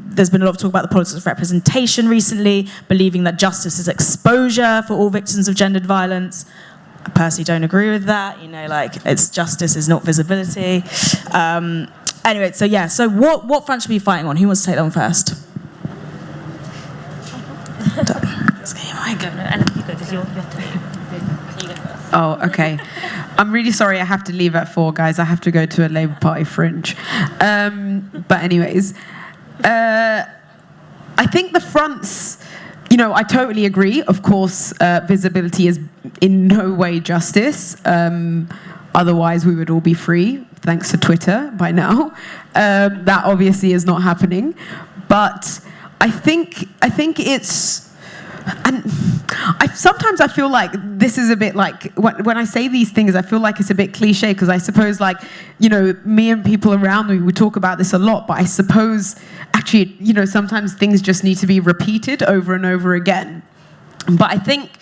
there's been a lot of talk about the politics of representation recently, believing that justice is exposure for all victims of gendered violence. I personally don't agree with that. It's justice is not visibility. Anyway, so what front should we be fighting on? Who wants to take that one first? Let's get your mic. Oh, okay. I'm really sorry I have to leave at 4, guys. I have to go to a Labour Party fringe. But anyways, I think the fronts, I totally agree. Of course, visibility is in no way justice. Otherwise, we would all be free, thanks to Twitter by now. That obviously is not happening. But I think it's... And sometimes I feel like this is a bit like, when I say these things, I feel like it's a bit cliche, because I suppose me and people around me, we talk about this a lot, but I suppose actually, sometimes things just need to be repeated over and over again. But I think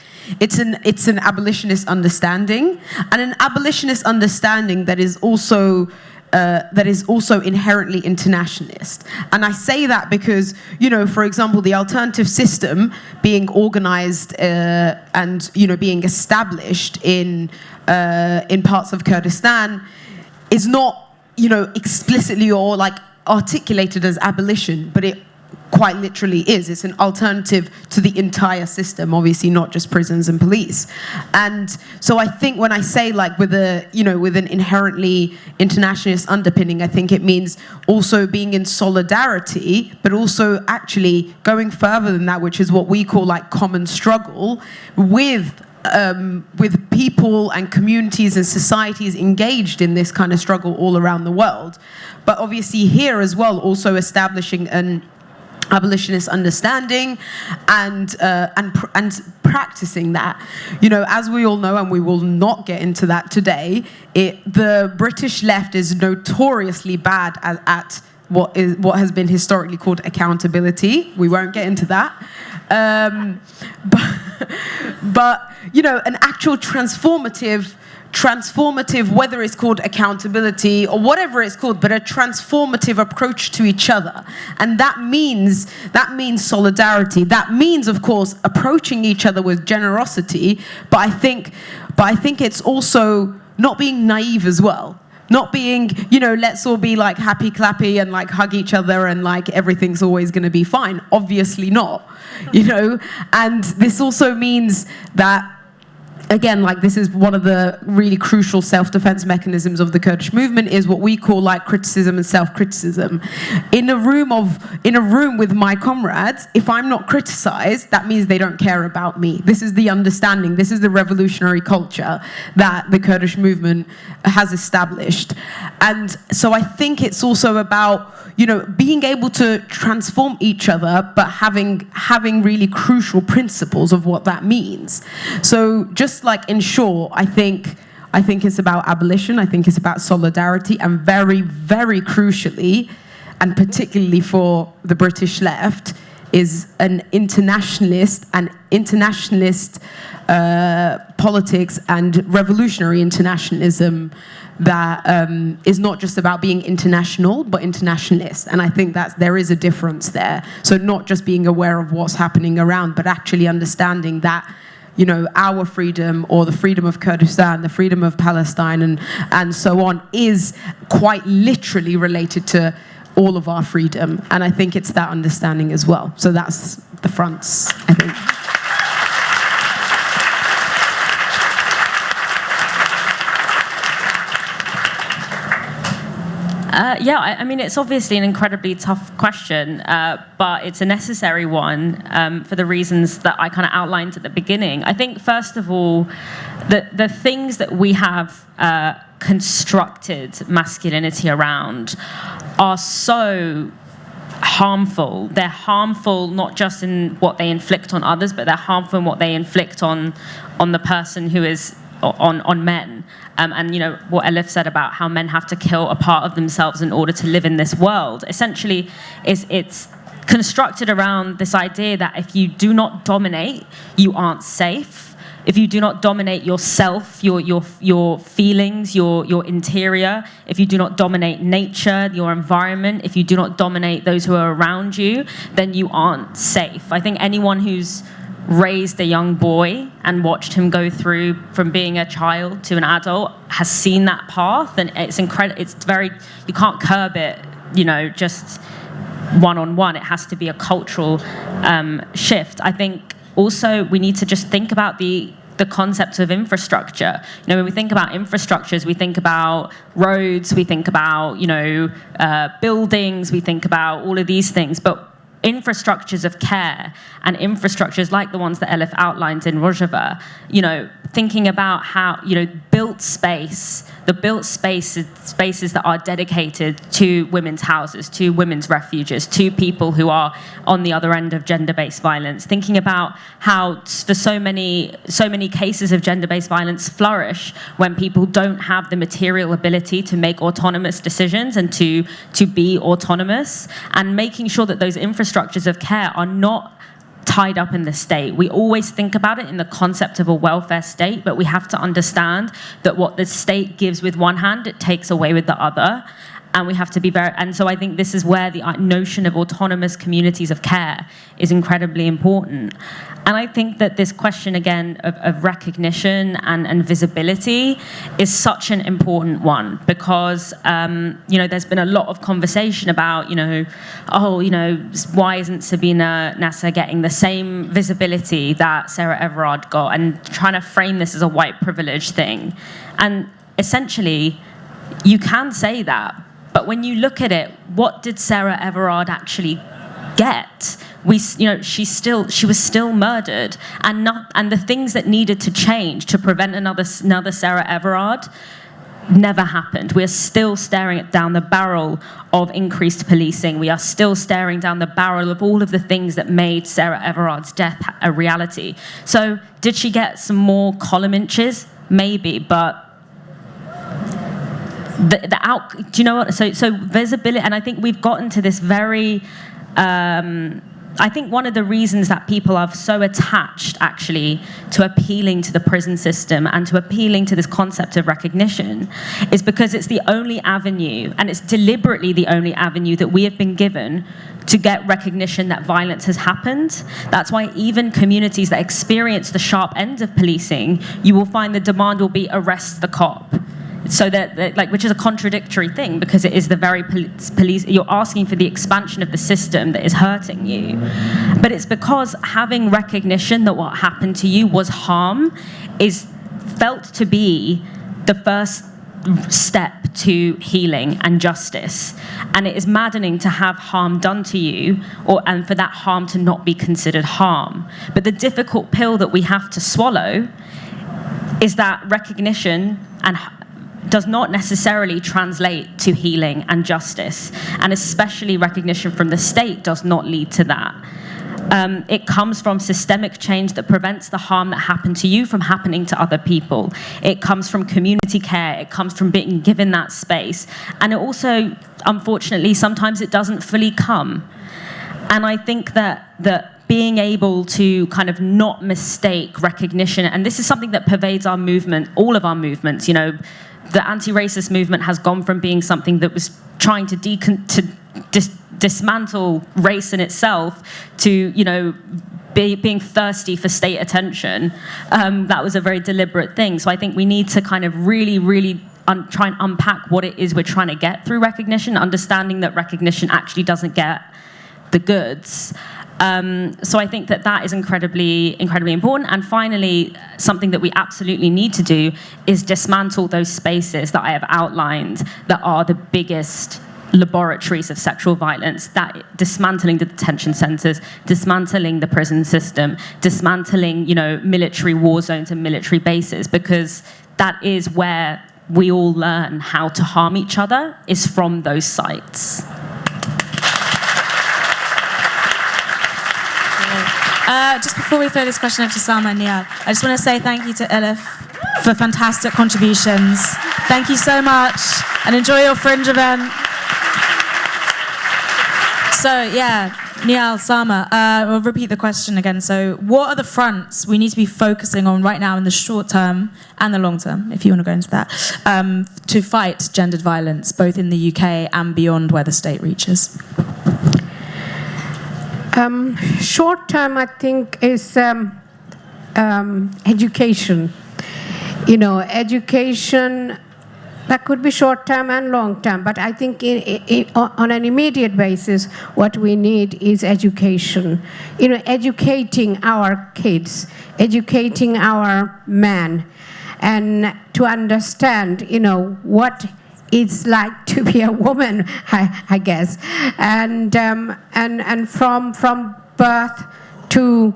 it's an abolitionist understanding, and an abolitionist understanding that is also that is also inherently internationalist. And I say that because, for example, the alternative system being organized and, being established in parts of Kurdistan is not, explicitly or like articulated as abolition, but it quite literally is. It's an alternative to the entire system, obviously not just prisons and police. And so I think when I say like with an inherently internationalist underpinning, I think it means also being in solidarity, but also actually going further than that, which is what we call like common struggle with people and communities and societies engaged in this kind of struggle all around the world. But obviously here as well, also establishing an abolitionist understanding and practicing that. As we all know, and we will not get into that today, the British left is notoriously bad at what has been historically called accountability. We won't get into that. But an actual transformative, whether it's called accountability or whatever it's called, but a transformative approach to each other. And that means solidarity. That means, of course, approaching each other with generosity. But I think it's also not being naive as well. Not being, let's all be like happy clappy and like hug each other and like everything's always going to be fine. Obviously not, And this also means that, again, like this is one of the really crucial self-defense mechanisms of the Kurdish movement, is what we call like criticism and self-criticism. In a room with my comrades, if I'm not criticized, that means they don't care about me. This is the understanding. This is the revolutionary culture that the Kurdish movement has established. And so I think it's also about, being able to transform each other, but having really crucial principles of what that means. So just like in short, I think it's about abolition. I think it's about solidarity, and very, very crucially, and particularly for the British left, is an internationalist politics and revolutionary internationalism that is not just about being international, but internationalist. And I think that there is a difference there. So not just being aware of what's happening around, but actually understanding that, our freedom, or the freedom of Kurdistan, the freedom of Palestine, and so on, is quite literally related to all of our freedom. And I think it's that understanding as well. So that's the fronts, I think. I mean, it's obviously an incredibly tough question, but it's a necessary one for the reasons that I kind of outlined at the beginning. I think, first of all, the things that we have constructed masculinity around are so harmful. They're harmful not just in what they inflict on others, but they're harmful in what they inflict on the person who is on men. And what Elif said about how men have to kill a part of themselves in order to live in this world, essentially it's constructed around this idea that if you do not dominate, you aren't safe. If you do not dominate yourself, your feelings, your interior, if you do not dominate nature, your environment, if you do not dominate those who are around you, then you aren't safe. I think anyone who's raised a young boy and watched him go through from being a child to an adult has seen that path, and it's incredible. It's very, you can't curb it, just one-on-one. It has to be a cultural shift. I think also we need to just think about the concept of infrastructure. When we think about infrastructures, we think about roads, we think about buildings, we think about all of these things, but infrastructures of care and infrastructures like the ones that Elif outlined in Rojava, thinking about how, built space, the built spaces that are dedicated to women's houses, to women's refuges, to people who are on the other end of gender-based violence, thinking about how for so many cases of gender-based violence flourish when people don't have the material ability to make autonomous decisions and to be autonomous, and making sure that those infrastructures of care are not tied up in the state. We always think about it in the concept of a welfare state, but we have to understand that what the state gives with one hand, it takes away with the other. And we have to be and so I think this is where the notion of autonomous communities of care is incredibly important. And I think that this question, again, of recognition and visibility is such an important one because, there's been a lot of conversation about, why isn't Sabina Nasser getting the same visibility that Sarah Everard got, and trying to frame this as a white privilege thing. And essentially, you can say that. But when you look at it, what did Sarah Everard actually get? She was still murdered, and the things that needed to change to prevent another Sarah Everard never happened. We are still staring down the barrel of increased policing. We are still staring down the barrel of all of the things that made Sarah Everard's death a reality. So, did she get some more column inches? Maybe, but. Do you know what? So visibility, and I think we've gotten to this very. I think one of the reasons that people are so attached, actually, to appealing to the prison system and to appealing to this concept of recognition, is because it's the only avenue, and it's deliberately the only avenue that we have been given to get recognition that violence has happened. That's why even communities that experience the sharp end of policing, you will find the demand will be arrest the cop. So which is a contradictory thing, because it is the very police. You're asking for the expansion of the system that is hurting you, but it's because having recognition that what happened to you was harm is felt to be the first step to healing and justice. And it is maddening to have harm done to you, and for that harm to not be considered harm. But the difficult pill that we have to swallow is that recognition does not necessarily translate to healing and justice, and especially recognition from the state does not lead to that. It comes from systemic change that prevents the harm that happened to you from happening to other people. It comes from community care. It comes from being given that space. And it also, unfortunately, sometimes it doesn't fully come. And I think that being able to kind of not mistake recognition, and this is something that pervades our movement, all of our movements, the anti-racist movement has gone from being something that was trying to dismantle race in itself to, being thirsty for state attention. That was a very deliberate thing. So I think we need to kind of really, really try and unpack what it is we're trying to get through recognition, understanding that recognition actually doesn't get the goods. So I think that is incredibly, incredibly important. And finally, something that we absolutely need to do is dismantle those spaces that I have outlined that are the biggest laboratories of sexual violence, that dismantling the detention centres, dismantling the prison system, dismantling, military war zones and military bases, because that is where we all learn how to harm each other, is from those sites. Just before we throw this question over to Salma and Niall, I just want to say thank you to Elif for fantastic contributions. Thank you so much, and enjoy your Fringe event. So, Niall, Salma, we'll repeat the question again. So, what are the fronts we need to be focusing on right now in the short term and the long term, if you want to go into that, to fight gendered violence, both in the UK and beyond where the state reaches? Short term, I think, is education. Education, that could be short term and long term, but I think on an immediate basis, what we need is education. Educating our kids, educating our men, and to understand, what it's like to be a woman, I guess, and from birth to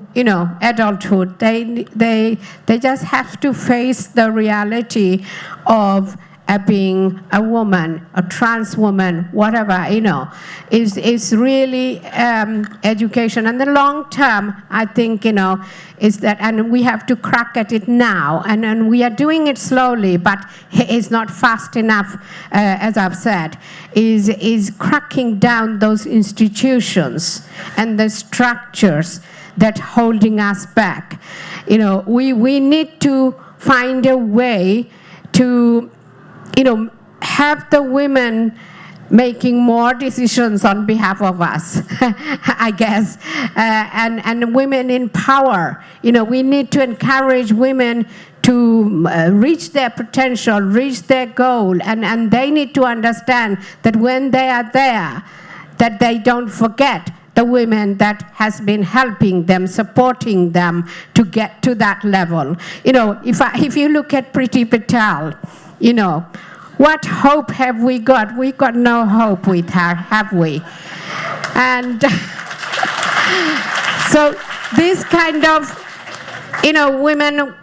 adulthood, they just have to face the reality of being a woman, a trans woman, whatever, is really education. And the long term, I think, is that, and we have to crack at it now, and we are doing it slowly, but it's not fast enough, as I've said, is cracking down those institutions and the structures that holding us back. We need to find a way to have the women making more decisions on behalf of us, I guess, and women in power. We need to encourage women to reach their potential, reach their goal, and they need to understand that when they are there, that they don't forget the women that has been helping them, supporting them to get to that level. If you look at Priti Patel, what hope have we got? We got no hope with her, have we? And so this kind of, women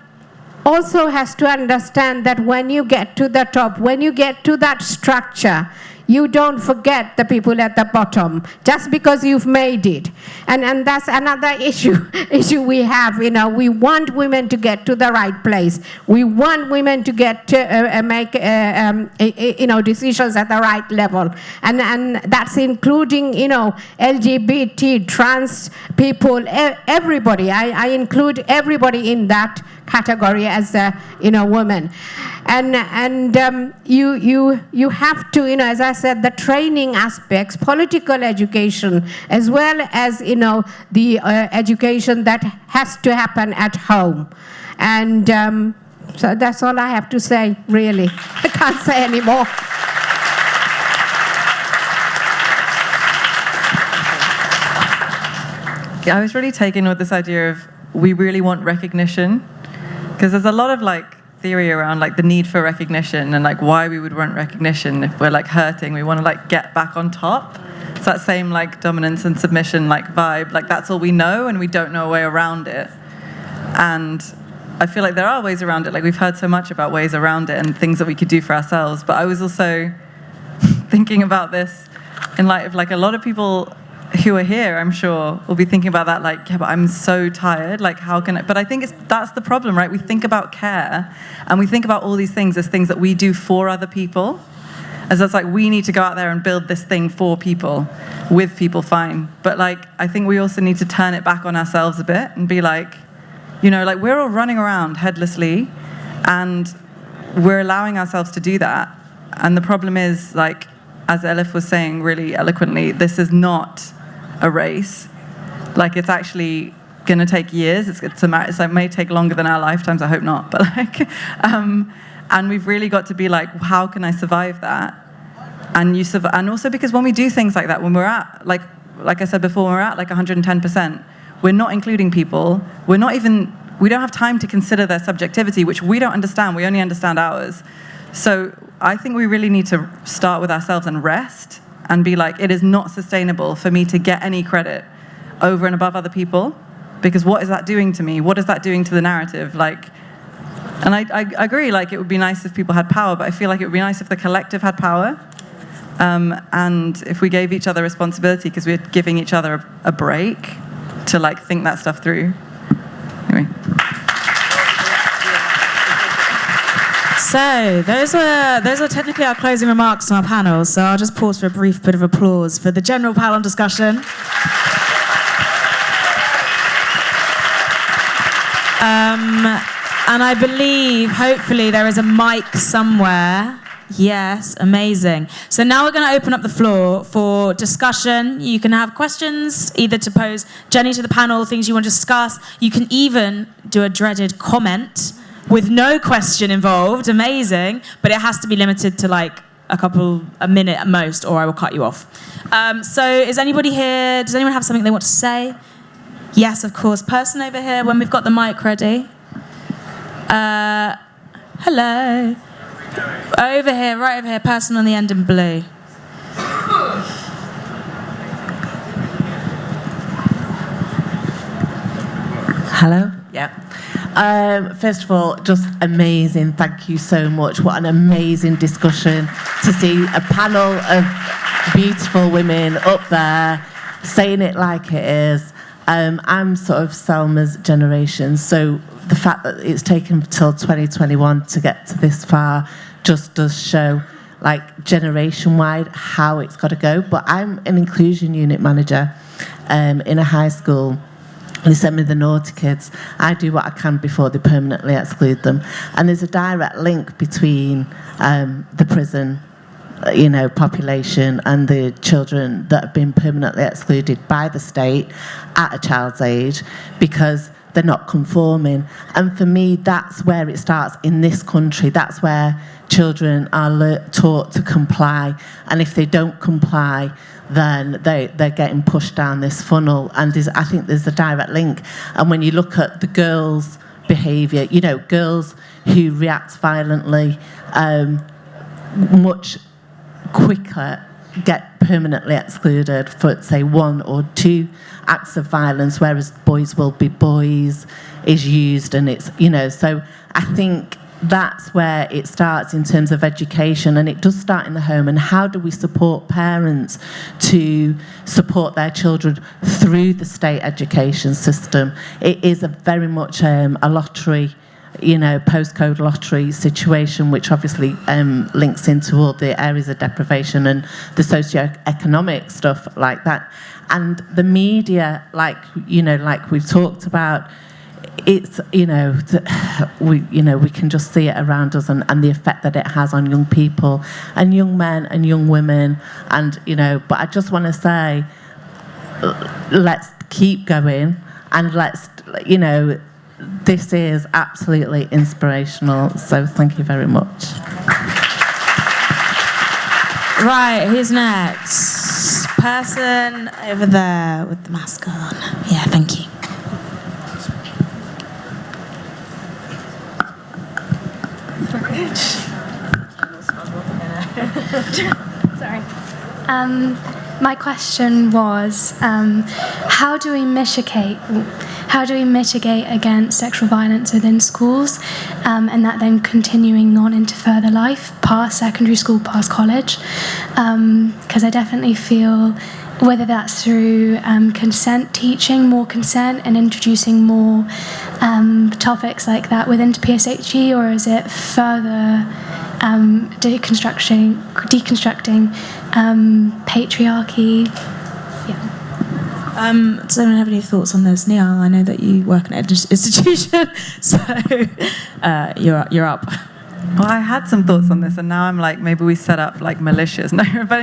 also has to understand that when you get to the top, when you get to that structure, you don't forget the people at the bottom just because you've made it. And that's another issue we have. We want women to get to the right place. We want women to get to make decisions at the right level. And that's including, LGBT, trans people, everybody. I include everybody in that category as a woman. And you have to, as I said, the training aspects, political education, as well as the education that has to happen at home. And so that's all I have to say, really. I can't say any more. I was really taken with this idea of we really want recognition, because there's a lot of theory around the need for recognition and why we would want recognition if we're hurting. We want to get back on top. It's that same dominance and submission vibe. That's all we know, and we don't know a way around it. And I feel there are ways around it. We've heard so much about ways around it and things that we could do for ourselves. But I was also thinking about this in light of a lot of people who are here, I'm sure, will be thinking about that, yeah, but I'm so tired, how can I? But I think that's the problem, right? We think about care, and we think about all these things as things that we do for other people, as that's we need to go out there and build this thing for people, with people, fine. But I think we also need to turn it back on ourselves a bit and be we're all running around headlessly, and we're allowing ourselves to do that. And the problem is, as Elif was saying really eloquently, this is not a race. It's actually going to take years. It may take longer than our lifetimes. I hope not. But and we've really got to be how can I survive that? And and also because when we do things like that, when we're at like I said before, when we're at 110%, we're not including people. We don't have time to consider their subjectivity, which we don't understand. We only understand ours. So I think we really need to start with ourselves and rest and be it is not sustainable for me to get any credit over and above other people, because what is that doing to me? What is that doing to the narrative? And I agree, it would be nice if people had power, but I feel it would be nice if the collective had power, and if we gave each other responsibility, because we're giving each other a break to think that stuff through. Anyway. So those are technically our closing remarks on our panel. So I'll just pause for a brief bit of applause for the general panel discussion. And I believe, hopefully, there is a mic somewhere. Yes, amazing. So now we're going to open up the floor for discussion. You can have questions, either to pose Jenny to the panel, things you want to discuss. You can even do a dreaded comment with no question involved. Amazing. But it has to be limited to a minute at most, or I will cut you off. So is anybody here? Does anyone have something they want to say? Yes, of course. Person over here, when we've got the mic ready. Hello. Over here, right over here, person on the end in blue. Hello? Yeah. First of all, just amazing. Thank you so much. What an amazing discussion to see a panel of beautiful women up there saying it like it is. I'm sort of Selma's generation, so the fact that it's taken till 2021 to get to this far just does show, like, generation-wide how it's got to go. But I'm an inclusion unit manager in a high school. They send me the naughty kids. I do what I can before they permanently exclude them. And there's a direct link between the prison, population and the children that have been permanently excluded by the state at a child's age because they're not conforming. And for me, that's where it starts in this country. That's where children are taught to comply. And if they don't comply, then they're getting pushed down this funnel. And I think there's a direct link. And when you look at the girls' behaviour, girls who react violently much quicker get permanently excluded for, say, 1 or 2 acts of violence, whereas boys will be boys is used. And it's, so I think that's where it starts in terms of education, and it does start in the home. And how do we support parents to support their children through the state education system? It is very much a lottery, postcode lottery situation, which obviously links into all the areas of deprivation and the socio-economic stuff like that. And the media, like we've talked about, it's, we can just see it around us and the effect that it has on young people and young men and young women. And, but I just want to say, let's keep going, and let's, this is absolutely inspirational. So thank you very much. Right, who's next? Person over there with the mask on. Yeah, thank you. Sorry. My question was, how do we mitigate against sexual violence within schools, and that then continuing on into further life, past secondary school, past college? Because I definitely feel, whether that's through consent teaching, more consent, and introducing more topics like that within PSHE, or is it further deconstructing patriarchy? Yeah. Does anyone have any thoughts on this? Neil, I know that you work in an institution, so you're up. Well, I had some thoughts on this, and now I'm like, maybe we set up like militias. No, but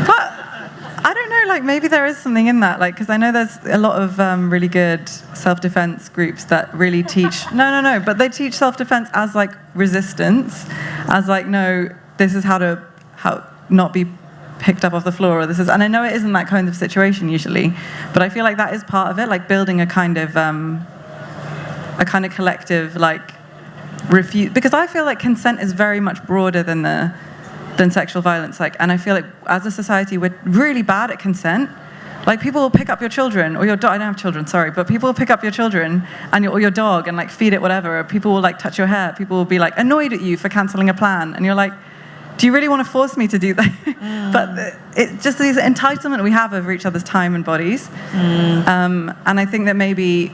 but I don't know. Like, maybe there is something in that. Like, because I know there's a lot of really good self-defense groups that really teach. No, but they teach self-defense as like resistance, as like, no, this is how not be picked up off the floor, or this is. And I know it isn't that kind of situation usually, but I feel like that is part of it, like building a kind of collective like. Refuse, because I feel like consent is very much broader than sexual violence. Like, and I feel like as a society we're really bad at consent. Like, people will pick up your children or your dog. I don't have children, sorry, but people will pick up your children or your dog and like feed it whatever. Or people will like touch your hair. People will be like annoyed at you for cancelling a plan, and you're like, do you really want to force me to do that? But it's just these entitlement we have over each other's time and bodies. And I think that maybe.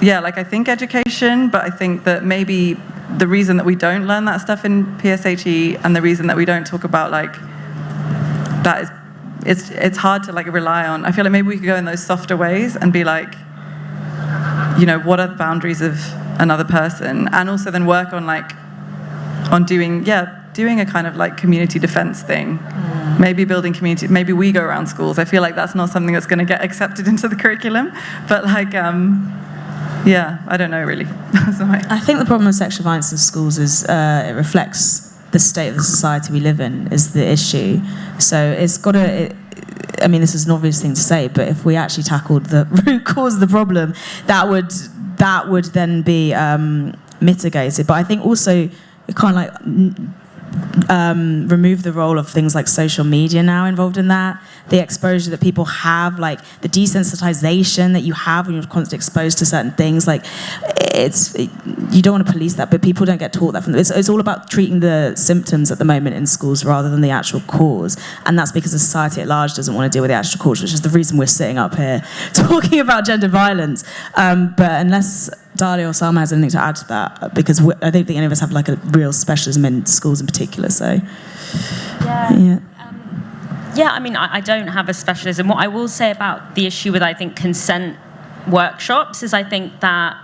Yeah, like I think education, but I think that maybe the reason that we don't learn that stuff in PSHE, and the reason that we don't talk about like that is it's hard to like rely on. I feel like maybe we could go in those softer ways and be like, what are the boundaries of another person, and also then work on doing a kind of like community defense thing. Maybe building community. Maybe we go around schools. I feel like that's not something that's going to get accepted into the curriculum, but like. Yeah, I don't know really. I think the problem with sexual violence in schools is it reflects the state of the society we live in is the issue. So it's got to. I mean, this is an obvious thing to say, but if we actually tackled the root cause of the problem, that would then be mitigated. But I think also kind of like remove the role of things like social media now involved in that, the exposure that people have, like the desensitization that you have when you're constantly exposed to certain things, like you don't want to police that, but people don't get taught that from it's all about treating the symptoms at the moment in schools rather than the actual cause, and that's because the society at large doesn't want to deal with the actual cause, which is the reason we're sitting up here talking about gender violence. But unless Dalia or Salma has anything to add to that, because I don't think any of us have like a real specialism in schools in particular. So, yeah. Yeah, I mean, I don't have a specialism. What I will say about the issue with, I think, consent workshops is I think that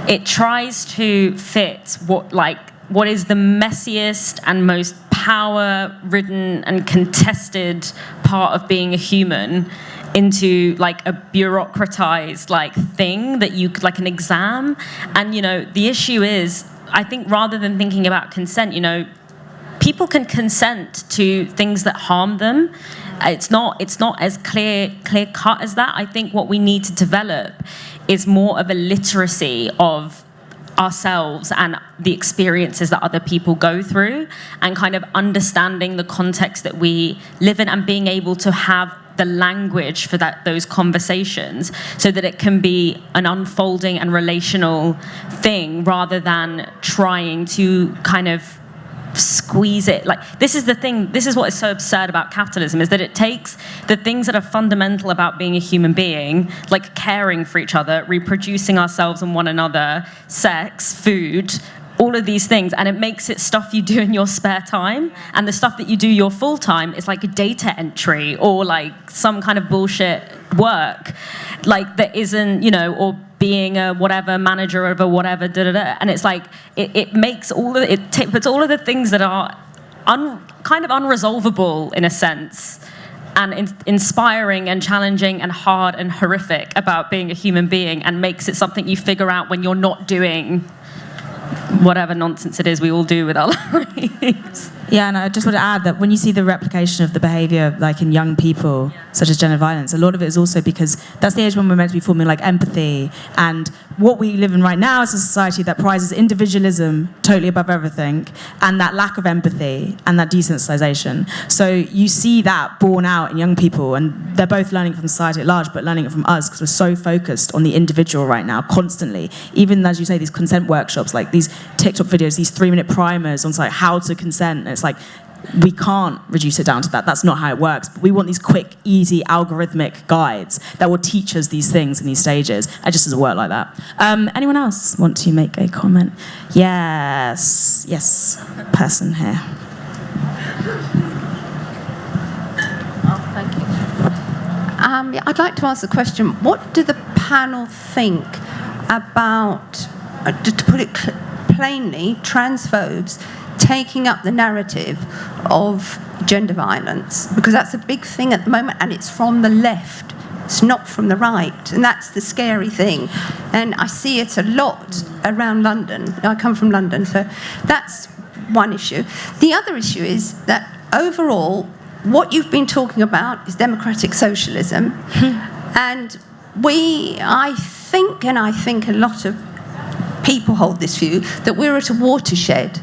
it tries to fit what is the messiest and most power-ridden and contested part of being a human into like a bureaucratized like thing that you like an exam. And the issue is, I think rather than thinking about consent, people can consent to things that harm them. It's not as clear cut as that. I think what we need to develop is more of a literacy of ourselves and the experiences that other people go through, and kind of understanding the context that we live in, and being able to have the language for those conversations so that it can be an unfolding and relational thing, rather than trying to kind of squeeze it. Like, this is the thing, this is what is so absurd about capitalism, is that it takes the things that are fundamental about being a human being, like caring for each other, reproducing ourselves and one another, sex, food, all of these things, and it makes it stuff you do in your spare time, and the stuff that you do your full time is like data entry or like some kind of bullshit work, like that isn't, or being a whatever manager of a whatever and it's like it makes puts all of the things that are kind of unresolvable in a sense, and inspiring and challenging and hard and horrific about being a human being, and makes it something you figure out when you're not doing whatever nonsense it is we all do with our lives. Yeah, and I just want to add that when you see the replication of the behaviour like in young people, such as gender violence, a lot of it is also because that's the age when we're meant to be forming like empathy, and what we live in right now is a society that prizes individualism totally above everything, and that lack of empathy and that desensitization. So you see that borne out in young people, and they're both learning from society at large, but learning it from us because we're so focused on the individual right now, constantly. Even as you say, these consent workshops, like these TikTok videos, these 3-minute primers on like how to consent. It's like, we can't reduce it down to that. That's not how it works. But we want these quick, easy, algorithmic guides that will teach us these things in these stages. It just doesn't work like that. Anyone else want to make a comment? Yes, person here. Oh, thank you. I'd like to ask the question, what do the panel think about, to put it plainly, transphobes taking up the narrative of gender violence? Because that's a big thing at the moment, and it's from the left. It's not from the right, and that's the scary thing. And I see it a lot around London. I come from London, so that's one issue. The other issue is that overall, what you've been talking about is democratic socialism, and I think a lot of people hold this view that we're at a watershed.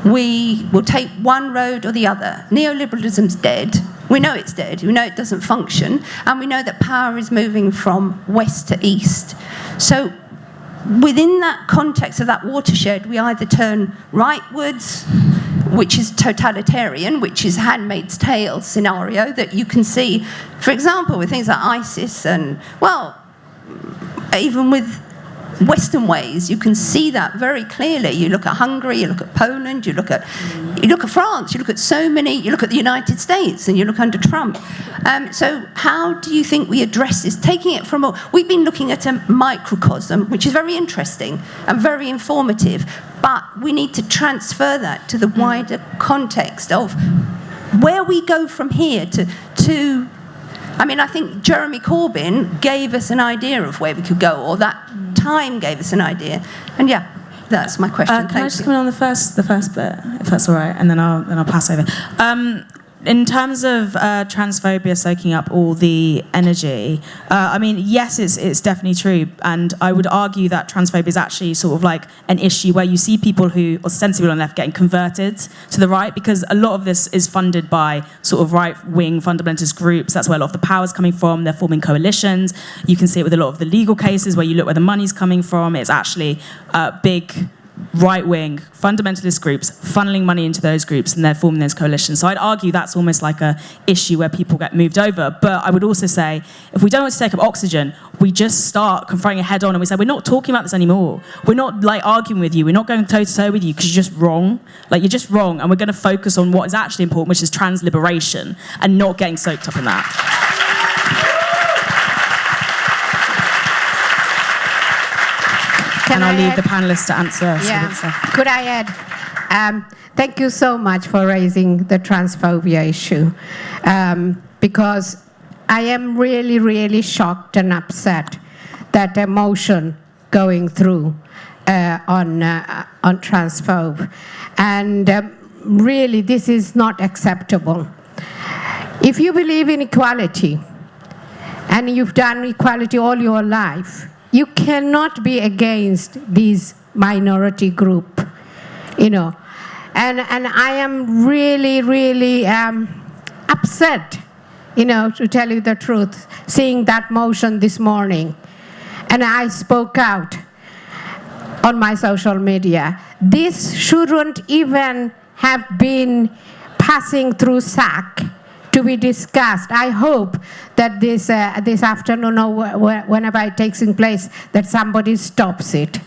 We will take one road or the other. Neoliberalism's dead. We know it's dead. We know it doesn't function. And we know that power is moving from west to east. So within that context of that watershed, we either turn rightwards, which is totalitarian, which is Handmaid's Tale scenario that you can see, for example, with things like ISIS and, well, even with Western ways, you can see that very clearly. You look at Hungary, you look at Poland, you look at France, you look at so many, you look at the United States, and you look under Trump. So how do you think we address this? Taking it from we've been looking at a microcosm, which is very interesting and very informative, but we need to transfer that to the wider context of where we go from here to I mean, I think Jeremy Corbyn gave us an idea of where we could go, or that time gave us an idea. And yeah, that's my question. Can I just come in on the first bit, if that's all right, and then I'll pass over. in terms of transphobia soaking up all the energy, I mean, yes, it's definitely true. And I would argue that transphobia is actually sort of like an issue where you see people who are ostensibly on the left getting converted to the right, because a lot of this is funded by sort of right-wing fundamentalist groups. That's where a lot of the power's coming from. They're forming coalitions. You can see it with a lot of the legal cases where you look where the money's coming from. It's actually big right-wing fundamentalist groups funneling money into those groups, and they're forming those coalitions. So I'd argue that's almost like a issue where people get moved over. But I would also say, if we don't want to take up oxygen, we just start confronting it head on, and we say, we're not talking about this anymore. We're not like arguing with you. We're not going toe to toe with you because you're just wrong. Like, you're just wrong, and we're going to focus on what is actually important, which is trans liberation, and not getting soaked up in that. And I'll leave the panelists to answer. Yeah. Could I add? Thank you so much for raising the transphobia issue, because I am really, really shocked and upset that emotion going through on transphobe, and really this is not acceptable. If you believe in equality and you've done equality all your life, you cannot be against these minority group, you know. And I am really, really upset, you know, to tell you the truth, seeing that motion this morning. And I spoke out on my social media. This shouldn't even have been passing through SAC to be discussed. I hope that this afternoon or whenever it takes in place, that somebody stops it,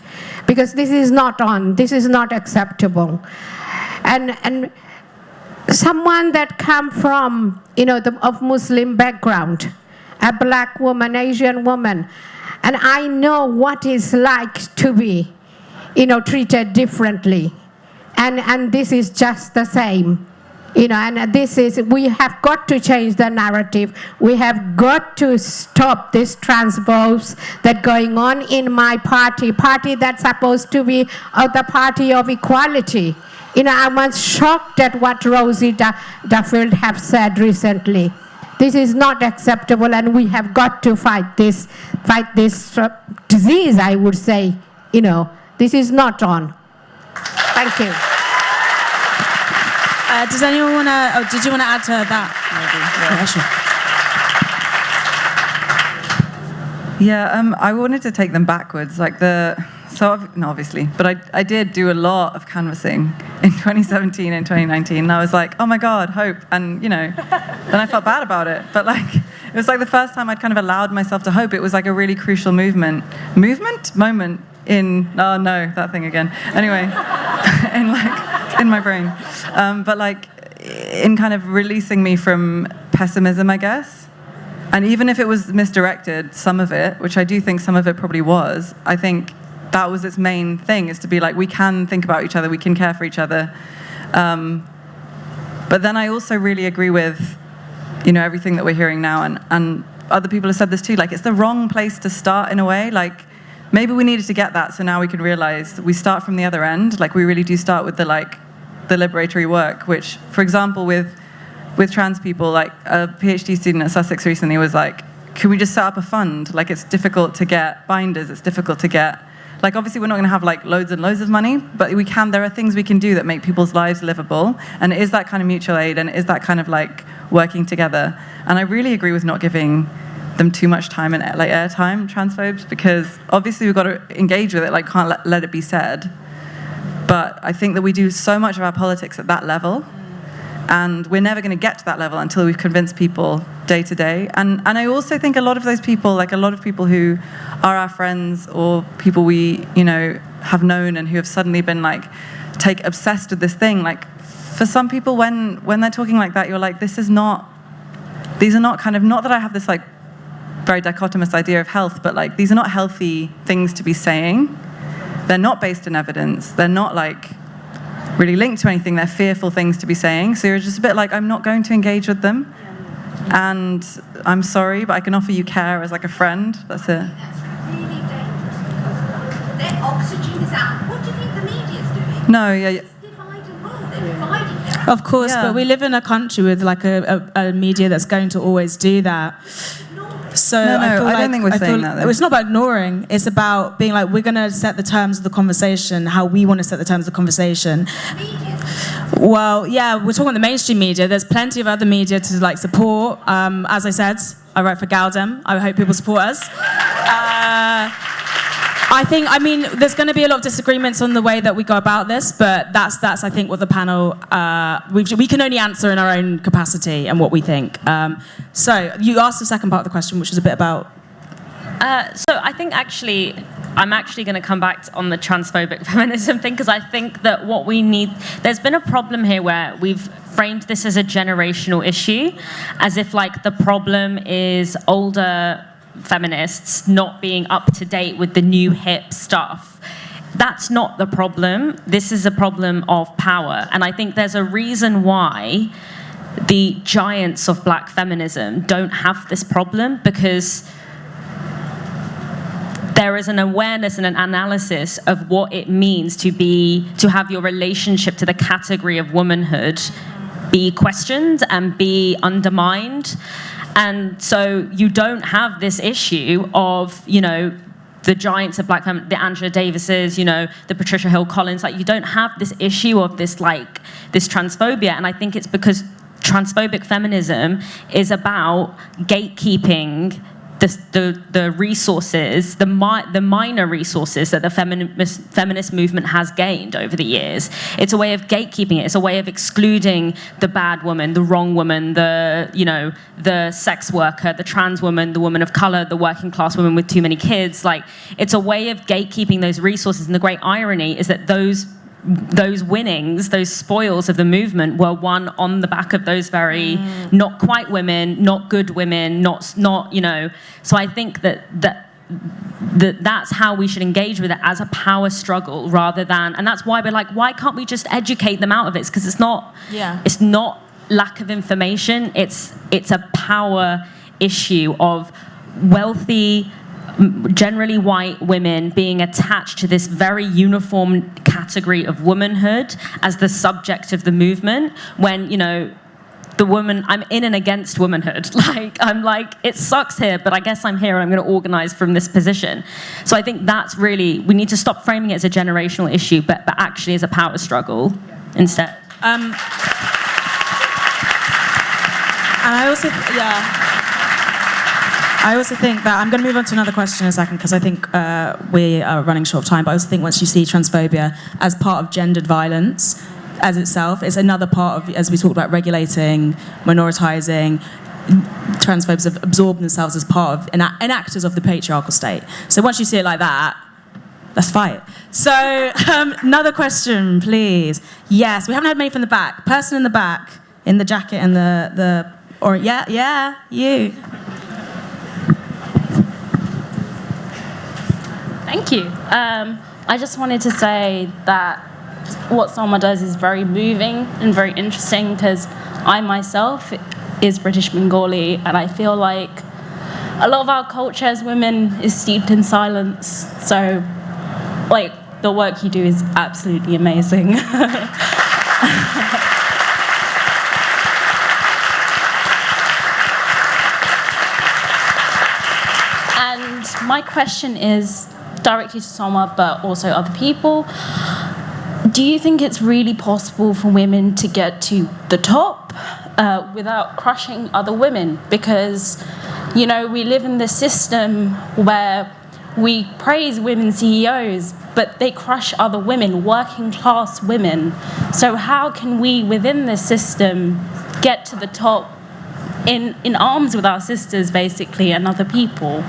because this is not on. This is not acceptable. And someone that come from, you know, of Muslim background, a black woman, Asian woman, and I know what it's like to be, you know, treated differently, and this is just the same. You know, and we have got to change the narrative. We have got to stop this transphobes that going on in my party that's supposed to be the party of equality. You know, I was shocked at what Rosie Duffield have said recently. This is not acceptable, and we have got to fight this disease, I would say. You know, this is not on. Thank you. Does anyone want to? Did you want to add to that? Maybe. Yeah, I wanted to take them backwards, like obviously, but I did do a lot of canvassing in 2017 and 2019, and I was like, oh my God, hope, and you know, then I felt bad about it, but like, it was like the first time I'd kind of allowed myself to hope. It was like a really crucial moment in, oh no, that thing again. Anyway, in my brain. But like, in kind of releasing me from pessimism, I guess. And even if it was misdirected, some of it, which I do think some of it probably was, I think that was its main thing, is to be like, we can think about each other, we can care for each other. But then I also really agree with, you know, everything that we're hearing now, and other people have said this too, like, it's the wrong place to start in a way. Like, maybe we needed to get that, so now we can realize we start from the other end. Like, we really do start with the liberatory work, which, for example, with trans people, like a PhD student at Sussex recently was like, can we just set up a fund? Like, it's difficult to get binders, it's difficult to get, like, obviously we're not gonna have like loads and loads of money, but there are things we can do that make people's lives livable, and it is that kind of mutual aid, and it is that kind of like working together. And I really agree with not giving them too much time and like airtime, transphobes, because obviously we've got to engage with it, like can't let it be said. But I think that we do so much of our politics at that level, and we're never going to get to that level until we've convinced people day to day. And I also think a lot of those people, like a lot of people who are our friends or people we, you know, have known and who have suddenly been like obsessed with this thing, like for some people when they're talking like that, you're like, these are not kind of, not that I have this like very dichotomous idea of health, but like these are not healthy things to be saying. They're not based in evidence. They're not like really linked to anything. They're fearful things to be saying. So you're just a bit like, I'm not going to engage with them. And I'm sorry, but I can offer you care as like a friend. That's it. That's really dangerous because their oxygen is out. What do you think the media's doing? No, yeah. It's divide and rule. They're dividing. Of course, Yeah. but we live in a country with like a media that's going to always do that. So No, I feel I like, don't think we're saying that, though. It's not about ignoring. It's about being like, we're going to set the terms of the conversation, how we want to set the terms of the conversation. Well, yeah, we're talking about the mainstream media. There's plenty of other media to like support. As I said, I write for Galdem. I hope people support us. I mean, there's going to be a lot of disagreements on the way that we go about this, but that's I think, what the panel, we can only answer in our own capacity and what we think. So you asked the second part of the question, which was a bit about... So I think I'm actually going to come back on the transphobic feminism thing, because I think that what we need, there's been a problem here where we've framed this as a generational issue, as if like the problem is older feminists not being up to date with the new hip stuff. That's not the problem. This is a problem of power. And I think there's a reason why the giants of black feminism don't have this problem, because there is an awareness and an analysis of what it means to have your relationship to the category of womanhood be questioned and be undermined. And so you don't have this issue of, you know, the giants of black feminism, the Angela Davises, you know, the Patricia Hill Collins, like you don't have this issue of this transphobia. And I think it's because transphobic feminism is about gatekeeping the resources, the minor resources that the feminist movement has gained over the years. It's a way of gatekeeping it. It's a way of excluding the bad woman, the wrong woman, the sex worker, the trans woman, the woman of color, the working class woman with too many kids. Like, it's a way of gatekeeping those resources. And the great irony is that those winnings, those spoils of the movement were won on the back of those very not quite women, not good women, not you know. So I think that's how we should engage with it, as a power struggle, rather than, and that's why we're like, why can't we just educate them out of it? Because it's not lack of information. It's a power issue of wealthy, generally white women being attached to this very uniform category of womanhood as the subject of the movement, when, you know, the woman, I'm in and against womanhood. I'm like, it sucks here, but I guess I'm here and I'm going to organize from this position. So I think that's really, we need to stop framing it as a generational issue, but actually as a power struggle instead. And I also think that I'm going to move on to another question in a second, because I think we are running short of time. But I also think once you see transphobia as part of gendered violence as itself, it's another part of, as we talked about, regulating, minoritizing. Transphobes have absorbed themselves as part of enactors of the patriarchal state. So once you see it like that, let's fight. So another question, please. Yes, we haven't had many from the back. Person in the back, in the jacket and you. Thank you. I just wanted to say that what Salma does is very moving and very interesting, because I myself is British Bengali, and I feel like a lot of our culture as women is steeped in silence. So, like, the work you do is absolutely amazing. And my question is directly to Salma, but also other people. Do you think it's really possible for women to get to the top without crushing other women? Because, you know, we live in this system where we praise women CEOs, but they crush other women, working class women. So how can we, within this system, get to the top in arms with our sisters, basically, and other people?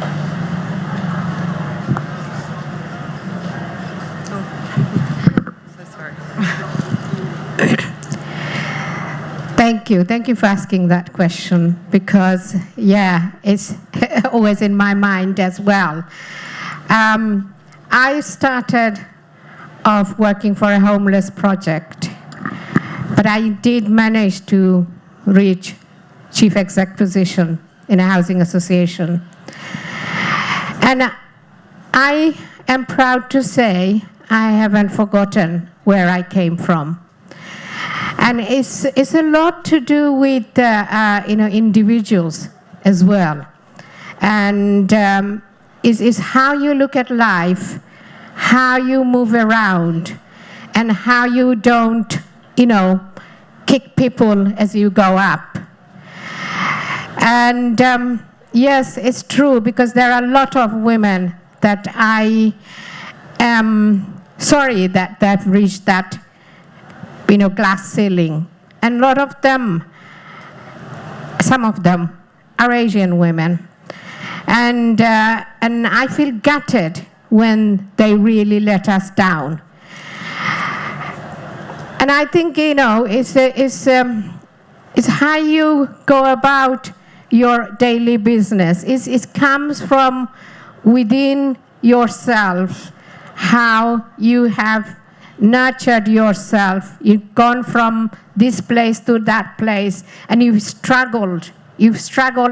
Thank you for asking that question, because, yeah, it's always in my mind as well. I started off working for a homeless project, but I did manage to reach chief exec position in a housing association. And I am proud to say I haven't forgotten where I came from. And it's a lot to do with individuals as well, and it's how you look at life, how you move around, and how you don't kick people as you go up. And yes, it's true, because there are a lot of women that I am sorry that they've reached that glass ceiling. And a lot of them, some of them, are Asian women. And I feel gutted when they really let us down. And I think, it's how you go about your daily business. It comes from within yourself, how you have nurtured yourself. You've gone from this place to that place, and you've struggled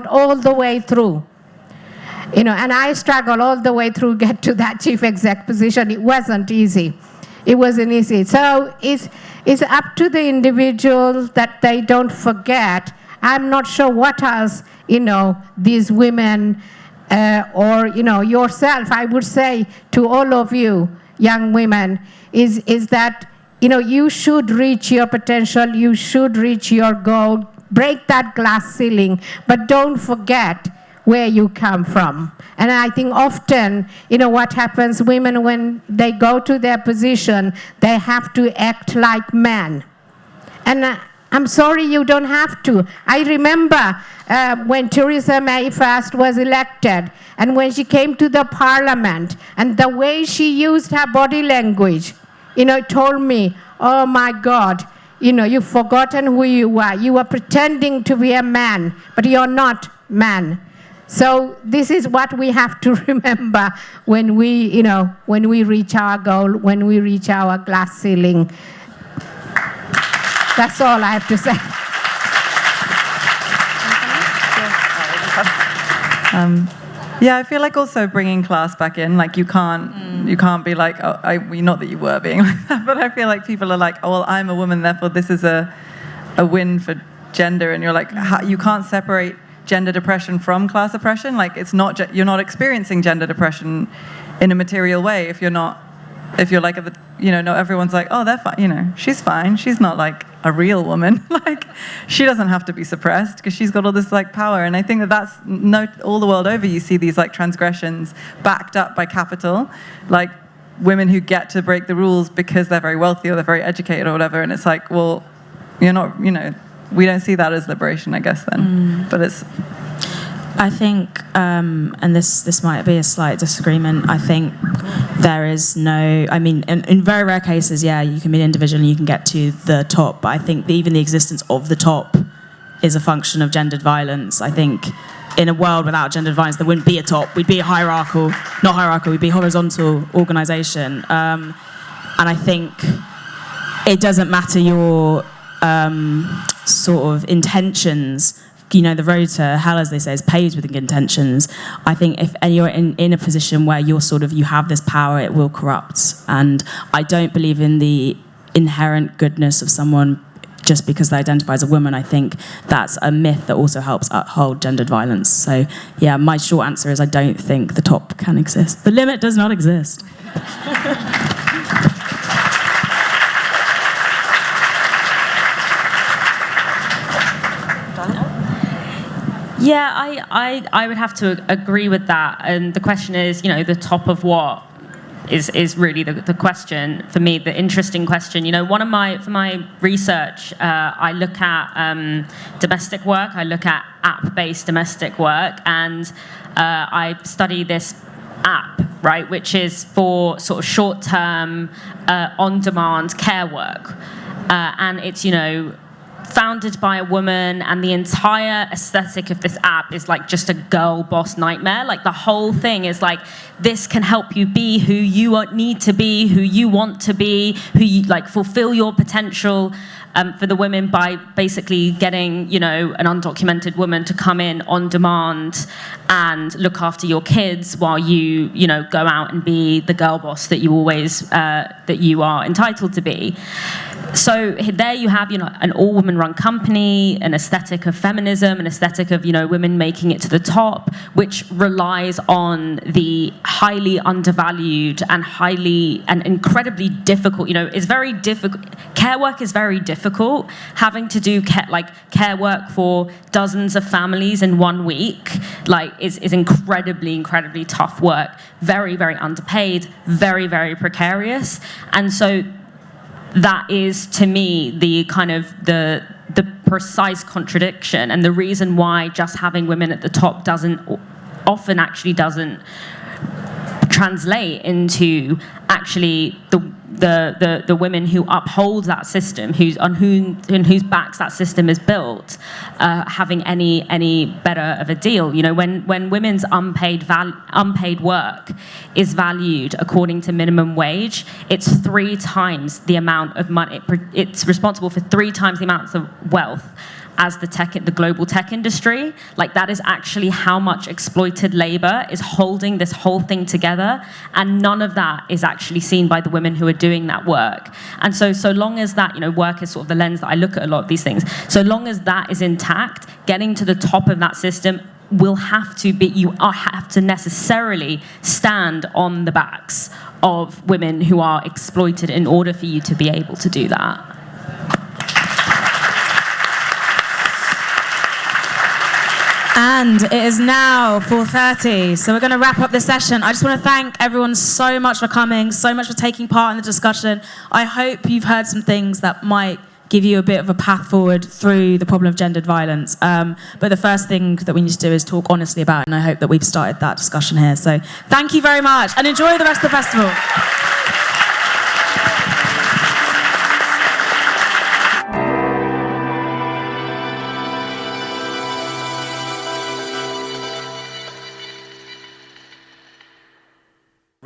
all the way through. And I struggled all the way through, get to that chief exec position. It wasn't easy. So it's up to the individual that they don't forget. I'm not sure what else, these women or yourself, I would say to all of you young women, is that you should reach your potential, you should reach your goal, break that glass ceiling, but don't forget where you come from. And I think often, what happens, women, when they go to their position, they have to act like men. And I'm sorry, you don't have to. I remember when Theresa May first was elected, and when she came to the parliament, and the way she used her body language, told me, oh my God, you've forgotten who you are. You are pretending to be a man, but you're not man. So this is what we have to remember when we reach our goal, when we reach our glass ceiling. That's all I have to say. I feel like also bringing class back in, like you can't be like, not that you were being like that, but I feel like people are like, oh, well, I'm a woman, therefore this is a win for gender, and you're like, you can't separate gender depression from class oppression. Like you're not experiencing gender depression in a material way if you're like not everyone's like, oh, they're fine, she's fine, she's not like a real woman. Like she doesn't have to be suppressed because she's got all this like power. And I think that's all the world over, you see these like transgressions backed up by capital, like women who get to break the rules because they're very wealthy or they're very educated or whatever. And it's like, well, you're not, we don't see that as liberation, I guess, then. But I think, and this might be a slight disagreement, I think there is in very rare cases, you can be an individual and you can get to the top, but I think even the existence of the top is a function of gendered violence. I think in a world without gendered violence, there wouldn't be a top. We'd be we'd be a horizontal organisation. And I think it doesn't matter your sort of intentions. The road to hell, as they say, is paved with intentions. I think if you're in a position where you have this power, it will corrupt. And I don't believe in the inherent goodness of someone just because they identify as a woman. I think that's a myth that also helps uphold gendered violence. So, my short answer is I don't think the top can exist. The limit does not exist. Yeah, I would have to agree with that. And the question is, the top of what is really the question for me, the interesting question. For my research, I look at domestic work, I look at app-based domestic work, and I study this app, right, which is for sort of short-term, on-demand care work. And it's, founded by a woman, and the entire aesthetic of this app is like just a girl boss nightmare. Like the whole thing is like, this can help you be who you need to be, who you want to be, who you like fulfill your potential for the women by basically getting, an undocumented woman to come in on demand and look after your kids while you, go out and be the girl boss that you always, that you are entitled to be. So there you have, an all-woman-run company, an aesthetic of feminism, an aesthetic of, women making it to the top, which relies on the highly undervalued and incredibly difficult, it's very difficult. Care work is very difficult. Having to do care work for dozens of families in 1 week, is incredibly, incredibly tough work. Very, very underpaid, very, very precarious. And so that is, to me, the kind of the precise contradiction, and the reason why just having women at the top doesn't translate into actually the women who uphold that system, on whose backs that system is built, having any better of a deal. When women's unpaid work is valued according to minimum wage, it's 3 times the amount of money. It's responsible for 3 times the amount of wealth as the global tech industry. That is actually how much exploited labor is holding this whole thing together, and none of that is actually seen by the women who are doing that work. And so long as that, work is sort of the lens that I look at a lot of these things, so long as that is intact, getting to the top of that system you have to necessarily stand on the backs of women who are exploited in order for you to be able to do that. And it is now 4:30, so we're going to wrap up this session. I just want to thank everyone so much for coming, so much for taking part in the discussion. I hope you've heard some things that might give you a bit of a path forward through the problem of gendered violence. But the first thing that we need to do is talk honestly about it, and I hope that we've started that discussion here. So thank you very much, and enjoy the rest of the festival.